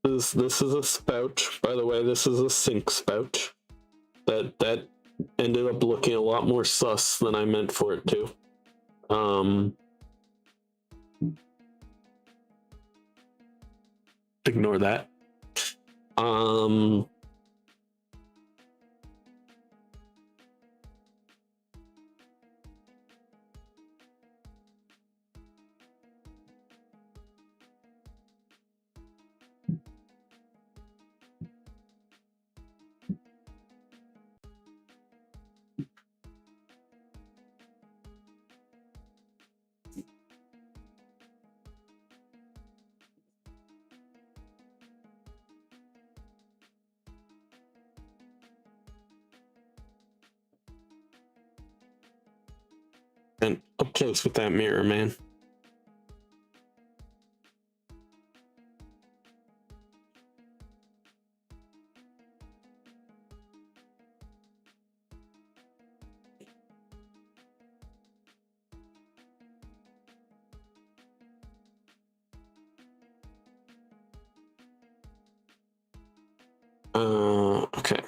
This is a spout, by the way. This is a sink spout. That ended up looking a lot more sus than I meant for it to. Ignore that. And up close with that mirror, man. Okay.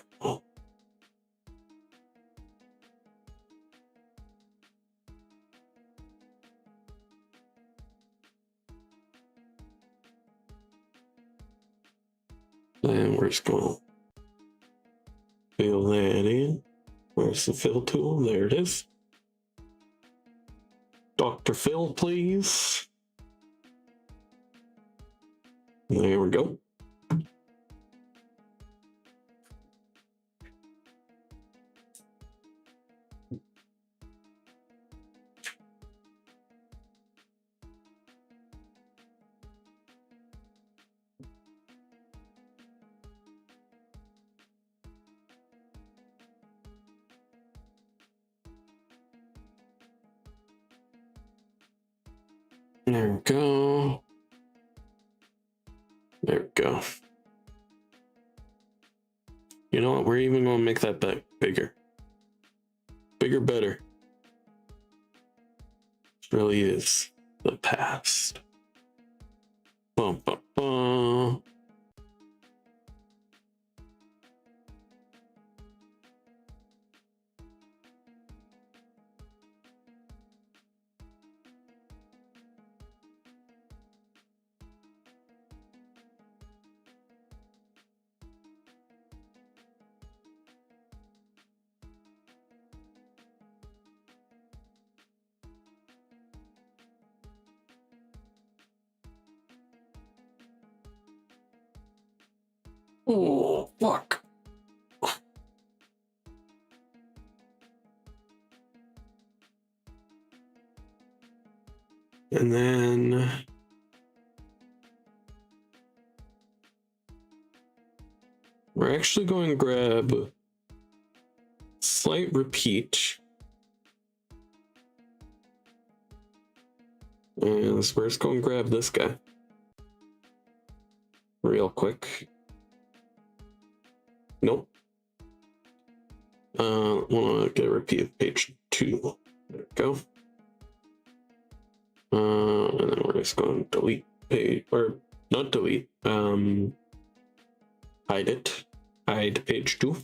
And we're just going to fill that in. Where's the fill tool? There it is. Dr. Phil, please. There we go. There we go. There we go. You know what? We're even going to make that bit bigger. Bigger, better. It really is the past. Bum, bum, bum. Oh, fuck. And then we're actually going to grab slight repeat. And so we're just going to grab this guy real quick. Nope. Want to get a repeat of page 2. There we go. And then we're just going to delete page, or not delete, hide it. Hide page 2.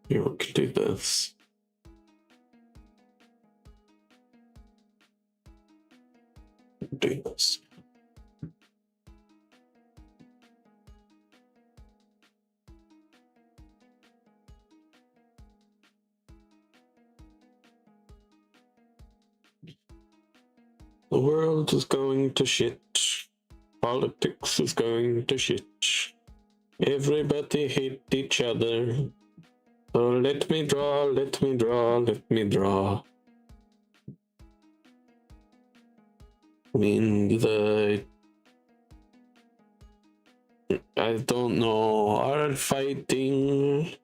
Here we can do this. Do this. The world is going to shit. Politics is going to shit. Everybody hate each other. So let me draw, let me draw, let me draw. I don't know, are fighting,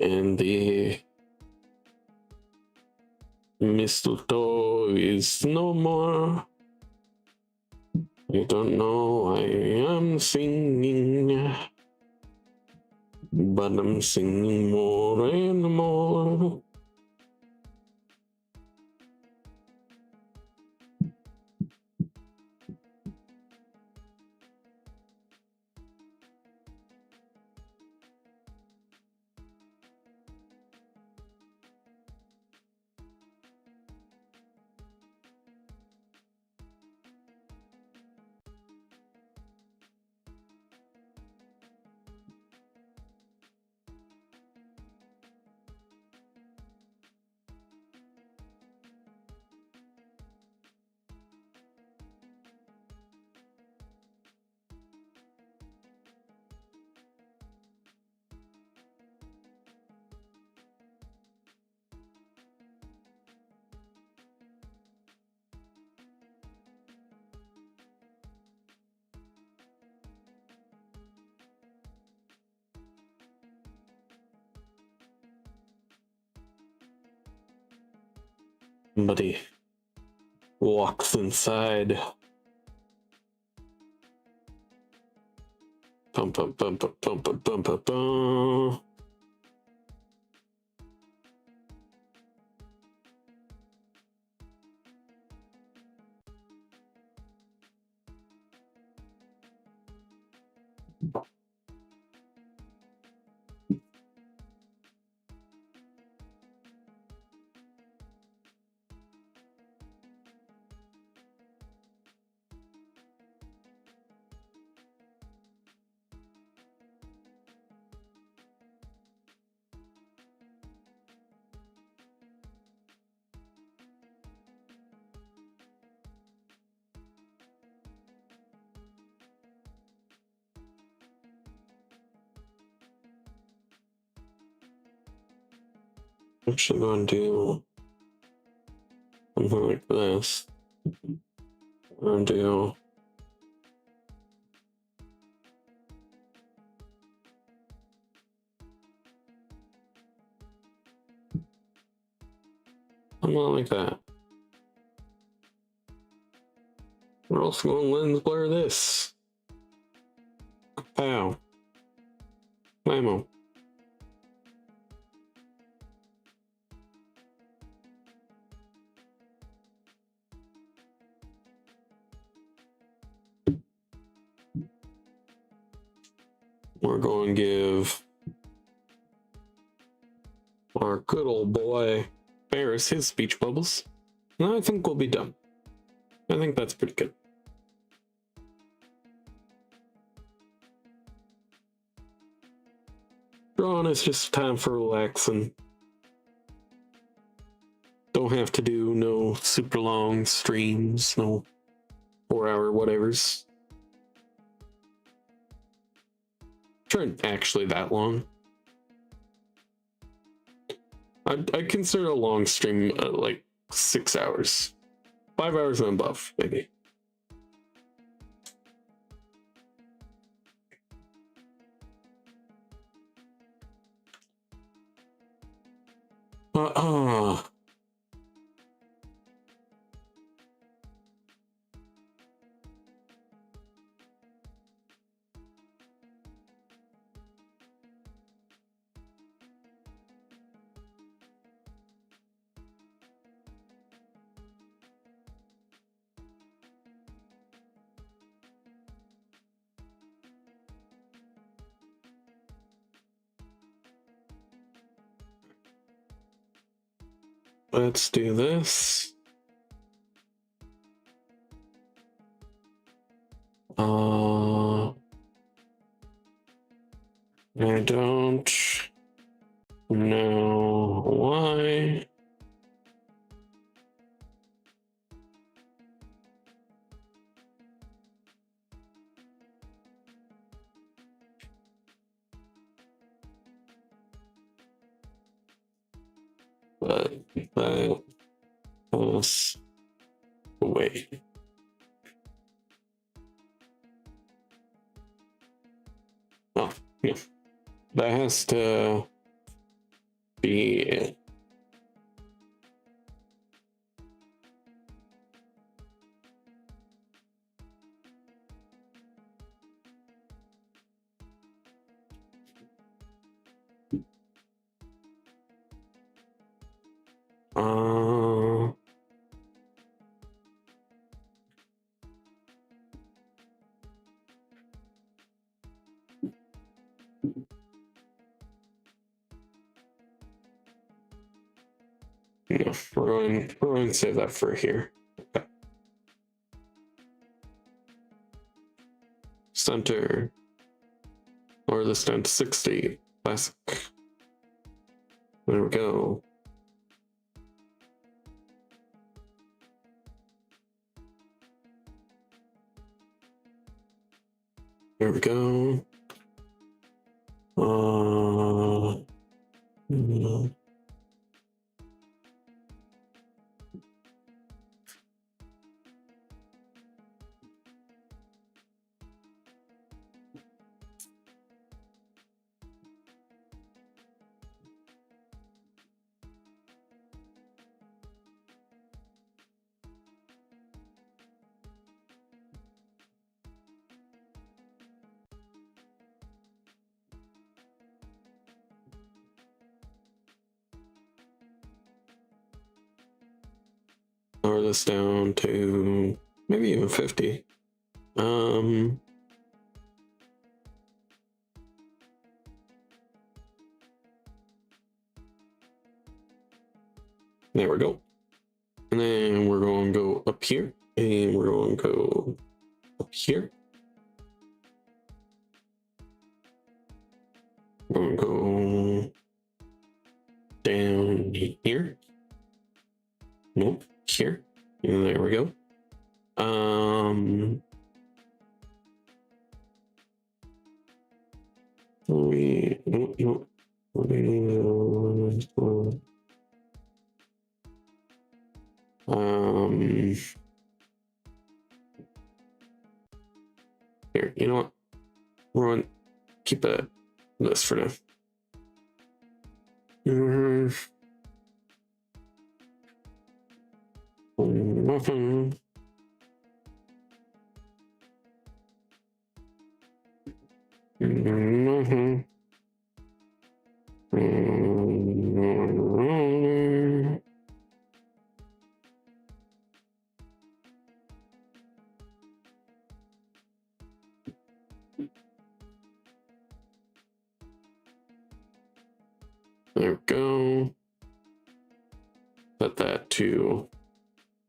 and the mistletoe is no more. I don't know, I am singing, but I'm singing more and more. Somebody walks inside. Bum, bum, bum, bum, bum, bum, bum, bum, bum. Actually going to do something like this. I'm going to do something like that. We're also going to lens blur this. Pow. Whammo. We're going to give our good old boy Ferris his speech bubbles. And I think we'll be done. I think that's pretty good. Drawing is just time for relaxing. have to do no super long streams, no 4-hour whatevers. Aren't actually that long. I'd consider a long stream like 6 hours, 5 hours and above, maybe. Let's do this. I don't know why. But that was away. Oh, yeah. That has to be it. No, we're going to save that for here. Okay. Center. Lower this down to 60. Classic. There we go. There we go. Lower this down to maybe even 50. There we go. And then we're going to go up here, and we're going to go up here. We're going to go down here. Nope, here. And there we go. Here, you know what? We're on. Keep this for now. There we go. Set that to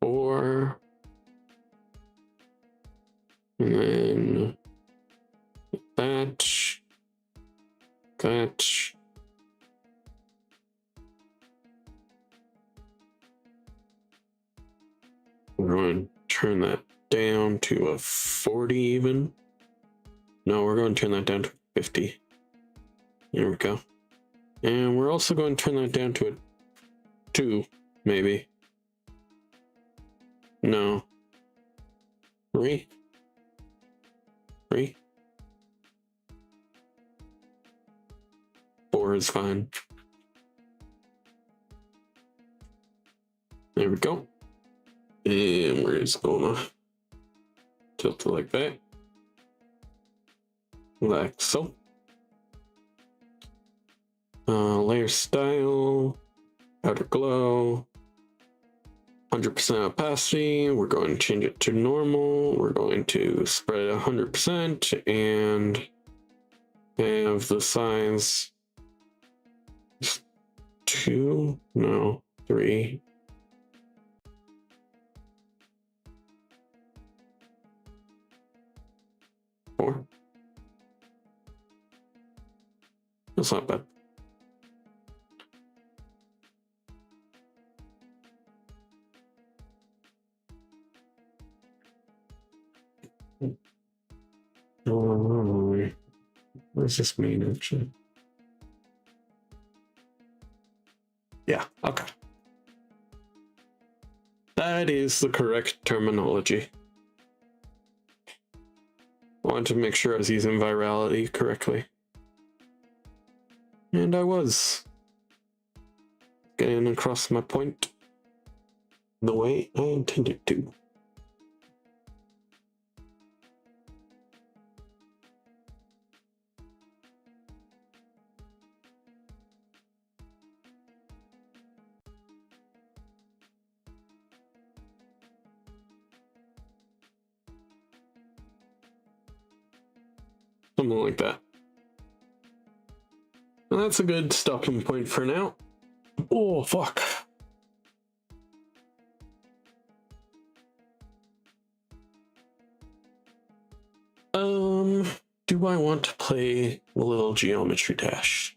4. And then that. turn that down to a 40 even. No, we're going to turn that down to 50. There we go. And we're also going to turn that down to a 2, maybe. No. 3? 3? 4 is fine. There we go. And we're just gonna tilt it like that. Like so. Layer style, outer glow, 100% opacity. We're going to change it to normal. We're going to spread it 100% and have the size 2, no, 3. Four. That's not bad. What does this mean actually? Yeah, okay. That is the correct terminology. I wanted to make sure I was using virality correctly. And I was. Getting across my point the way I intended to. Something like that. And that's a good stopping point for now. Oh, fuck. Do I want to play a little geometry dash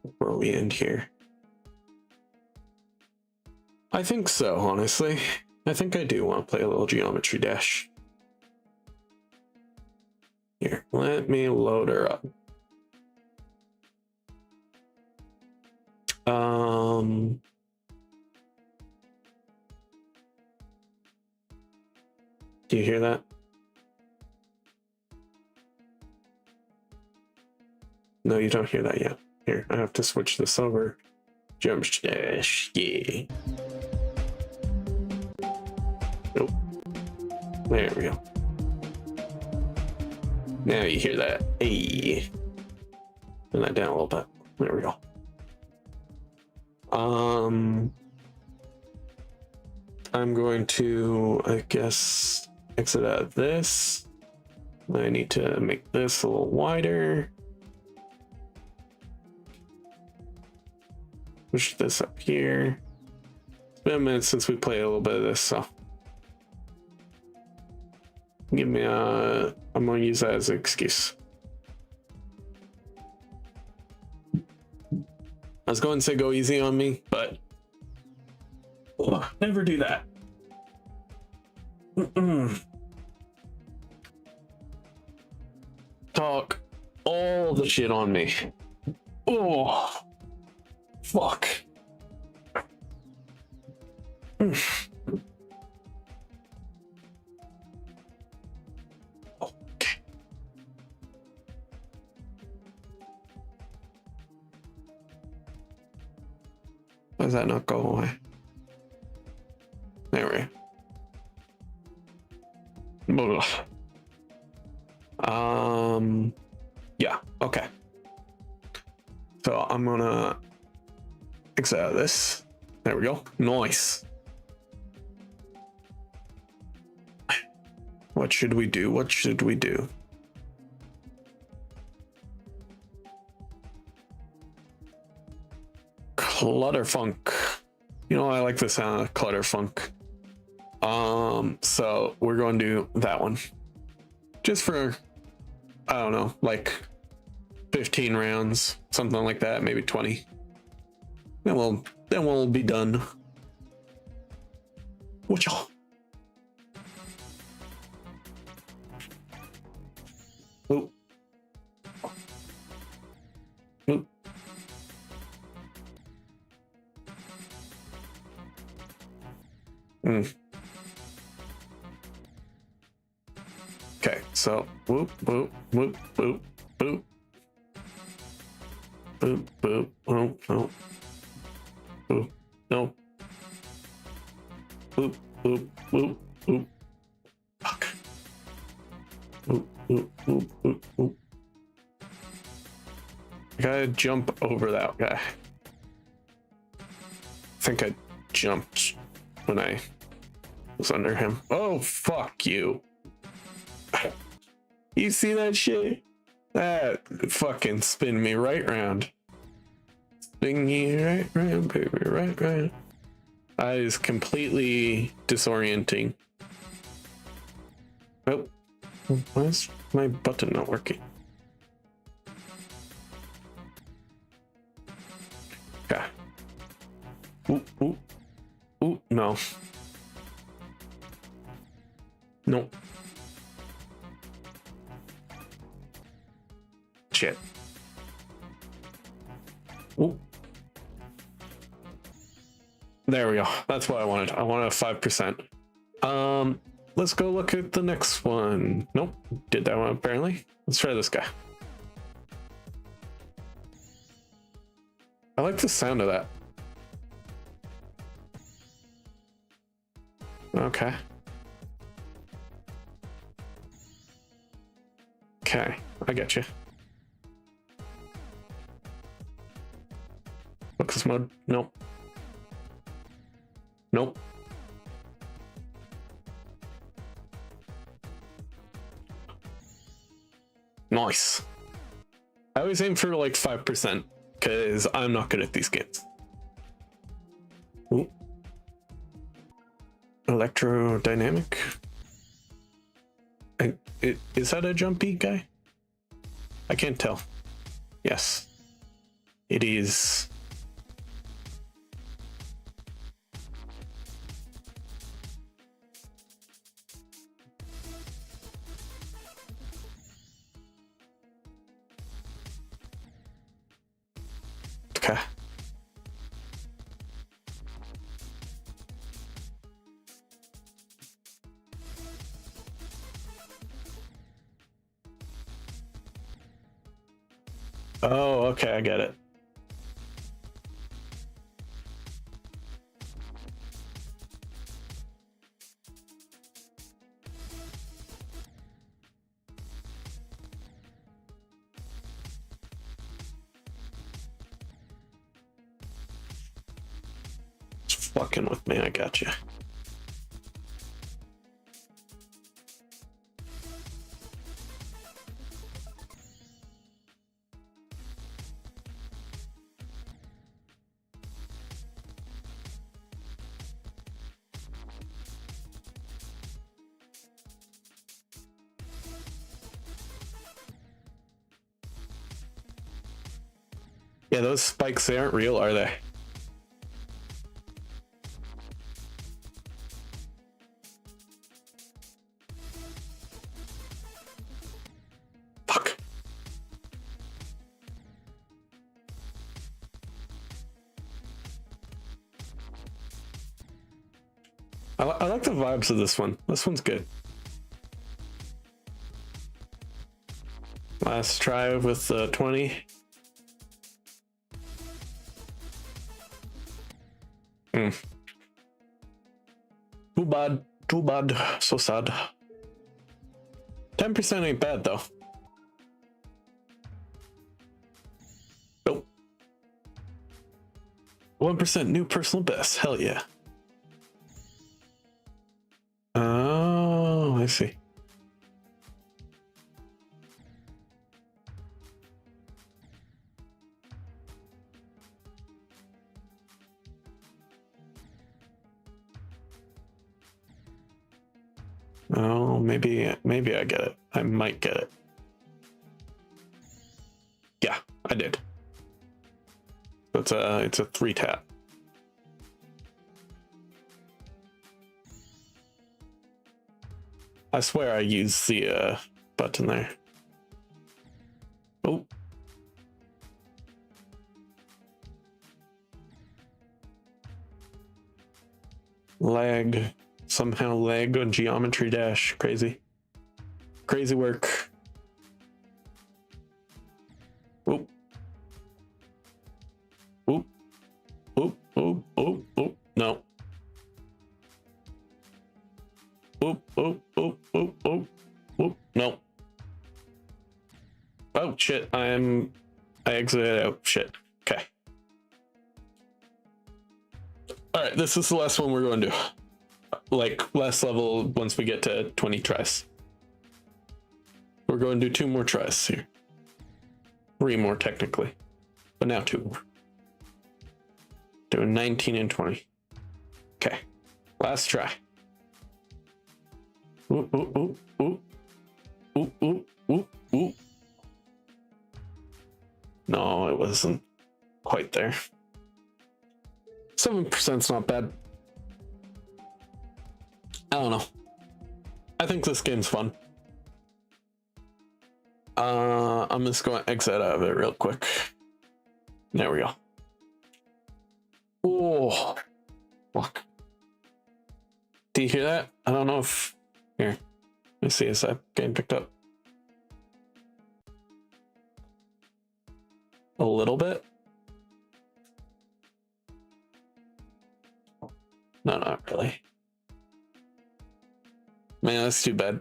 before we end here? I think so, honestly. I think I do want to play a little geometry dash. Here, let me load her up. Do you hear that? No, you don't hear that yet. Here, I have to switch this over. Geometry dash, yeah. Nope. There we go. Now you hear that. Hey. Turn that down a little bit. There we go. I'm going to, I guess, exit out of this. I need to make this a little wider. Push this up here. It's been a minute since we played a little bit of this, so give me a, I'm gonna use that as an excuse. I was going to say go easy on me, but never do that. Talk all the shit on me. Oh, fuck. Okay. Why does that not go away? There we go. Yeah, okay. So I'm gonna exit out of this. There we go. Nice. What should we do? What should we do? Clutterfunk. You know, I like the sound of clutterfunk. So we're going to do that one. Just for, I don't know, like 15 rounds, something like that, maybe 20. Then we'll be done. Watch out. Oop. Oop. Mm. Okay, so whoop, whoop, whoop, whoop, boop. Boop, boop, oh, no. Boop, no. Boop, boop, boop, boop. Fuck. Boop, boop, boop, boop, boop. I gotta jump over that guy. I think I jumped when I was under him. Oh, fuck you. You see that shit? That fucking spin me right round. Spin me right round, baby, right round. That is completely disorienting. Oh, why is my button not working? Okay. Ooh, ooh, ooh, no. Nope. Shit. Ooh. There we go. That's what I wanted. I wanted a 5%. Let's go look at the next one. Nope. Did that one apparently. Let's try this guy. I like the sound of that. Okay. Okay, I get you. Focus mode. Nope. Nope. Nice. I always aim for like 5% because I'm not good at these games. Ooh. Electrodynamic. Is that a jumpy guy? I can't tell. Yes, it is. Okay. Oh, okay, I get it. It's fucking with me, I got you. Yeah, those spikes, they aren't real, are they? Fuck. I like the vibes of this one. This one's good. Last try with 20. Too bad, too bad, so sad. 10% ain't bad though. Nope. 1% new personal best, hell yeah. Oh, I see. Oh, maybe I get it. I might get it. Yeah, I did. It's a 3 tap. I swear I used the button there. Lag. Somehow lag on Geometry Dash. Crazy. Crazy work. Oop. Oop. Oop. Oop. Oop. Oop. No. Oop. Oop. Oop. Oop. Oop. Oop. No. Oh, shit. I exited out. Shit. Okay. Alright, this is the last one we're going to do. Like, last level once we get to 20 tries. We're going to do 2 more tries here. 3 more, technically. But now 2 more. Doing 19 and 20. Okay. Last try. Ooh, ooh, ooh, ooh. Ooh, ooh, ooh, ooh. No, it wasn't quite there. 7%'s not bad. I don't know. I think this game's fun. I'm just going to exit out of it real quick. There we go. Oh, fuck. Do you hear that? I don't know if... Here. Let me see, is that getting picked up? A little bit? No, not really. Man, that's too bad.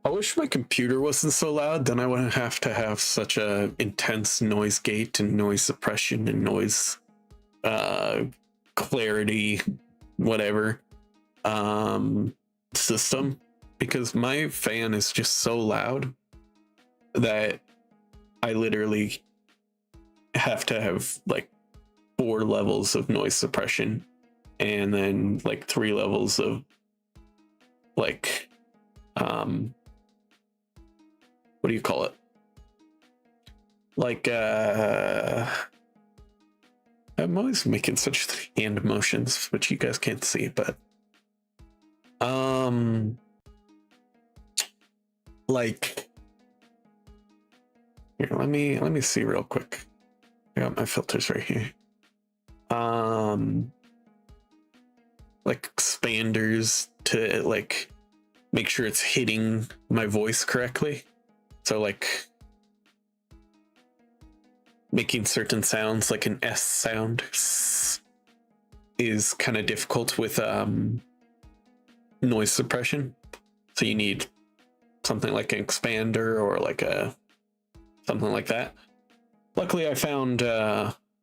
I wish my computer wasn't so loud, then I wouldn't have to have such a intense noise gate and noise suppression and noise clarity, whatever, system, because my fan is just so loud that I literally have to have like 4 levels of noise suppression and then like 3 levels of like what do you call it, like I'm always making such hand motions which you guys can't see, but like here, let me see real quick. I got my filters right here. Like expanders to like make sure it's hitting my voice correctly. So like making certain sounds like an S sound is kind of difficult with noise suppression. So you need something like an expander or like a something like that. Luckily I found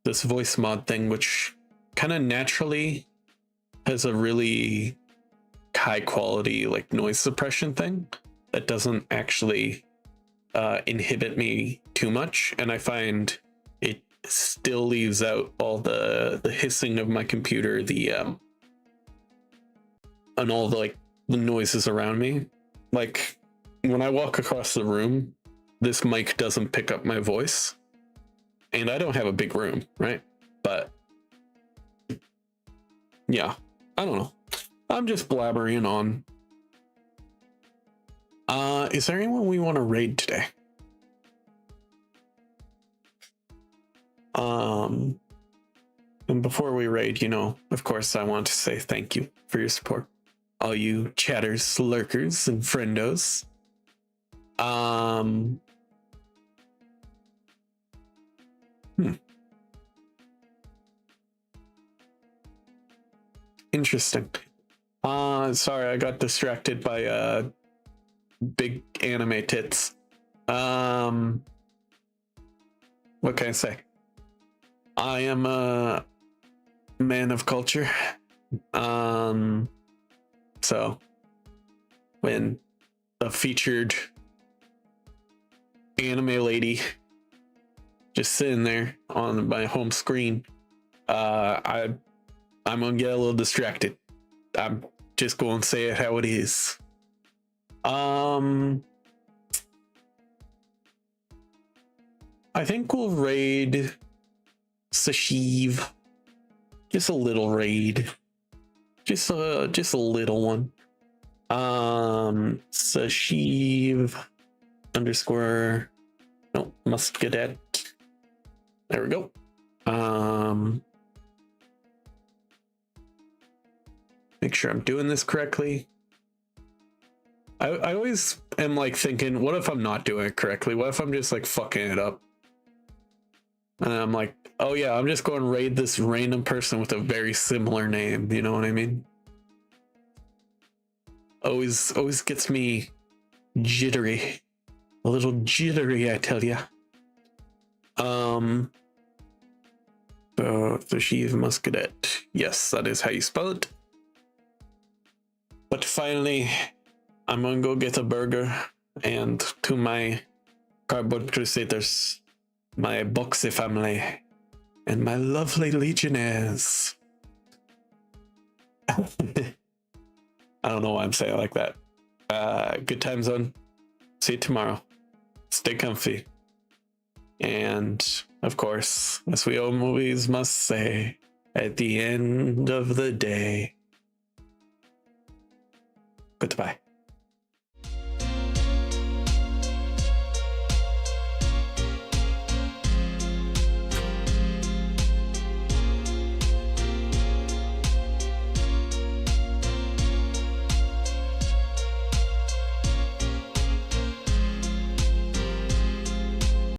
this voice mod thing which kind of naturally has a really high quality like noise suppression thing that doesn't actually inhibit me too much, and I find it still leaves out all the hissing of my computer, the and all the like the noises around me. Like when I walk across the room, this mic doesn't pick up my voice, and I don't have a big room, right? But yeah, I don't know. I'm just blabbering on. Is there anyone we want to raid today? And before we raid, you know, of course, I want to say thank you for your support. All you chatters, lurkers, and friendos. Interesting. Sorry, I got distracted by big anime tits. What can I say? I am a man of culture. So when a featured anime lady just sitting there on my home screen, I'm gonna get a little distracted. I'm just going to say it how it is. I think we'll raid Sashiv. Just a little raid. Just a little one. Sashiv _ no, Muscadet. There we go. make sure I'm doing this correctly. I always am like thinking, what if I'm not doing it correctly? What if I'm just like fucking it up? And I'm like, oh yeah, I'm just going to raid this random person with a very similar name. You know what I mean? Always gets me jittery. A little jittery, I tell ya. So the Sheath Muscadet. Yes, that is how you spell it. But finally, I'm gonna go get a burger, and to my cardboard crusaders, my boxy family, and my lovely legionnaires. I don't know why I'm saying it like that. Good time zone. See you tomorrow. Stay comfy. And of course, as we all movies must say, at the end of the day, goodbye.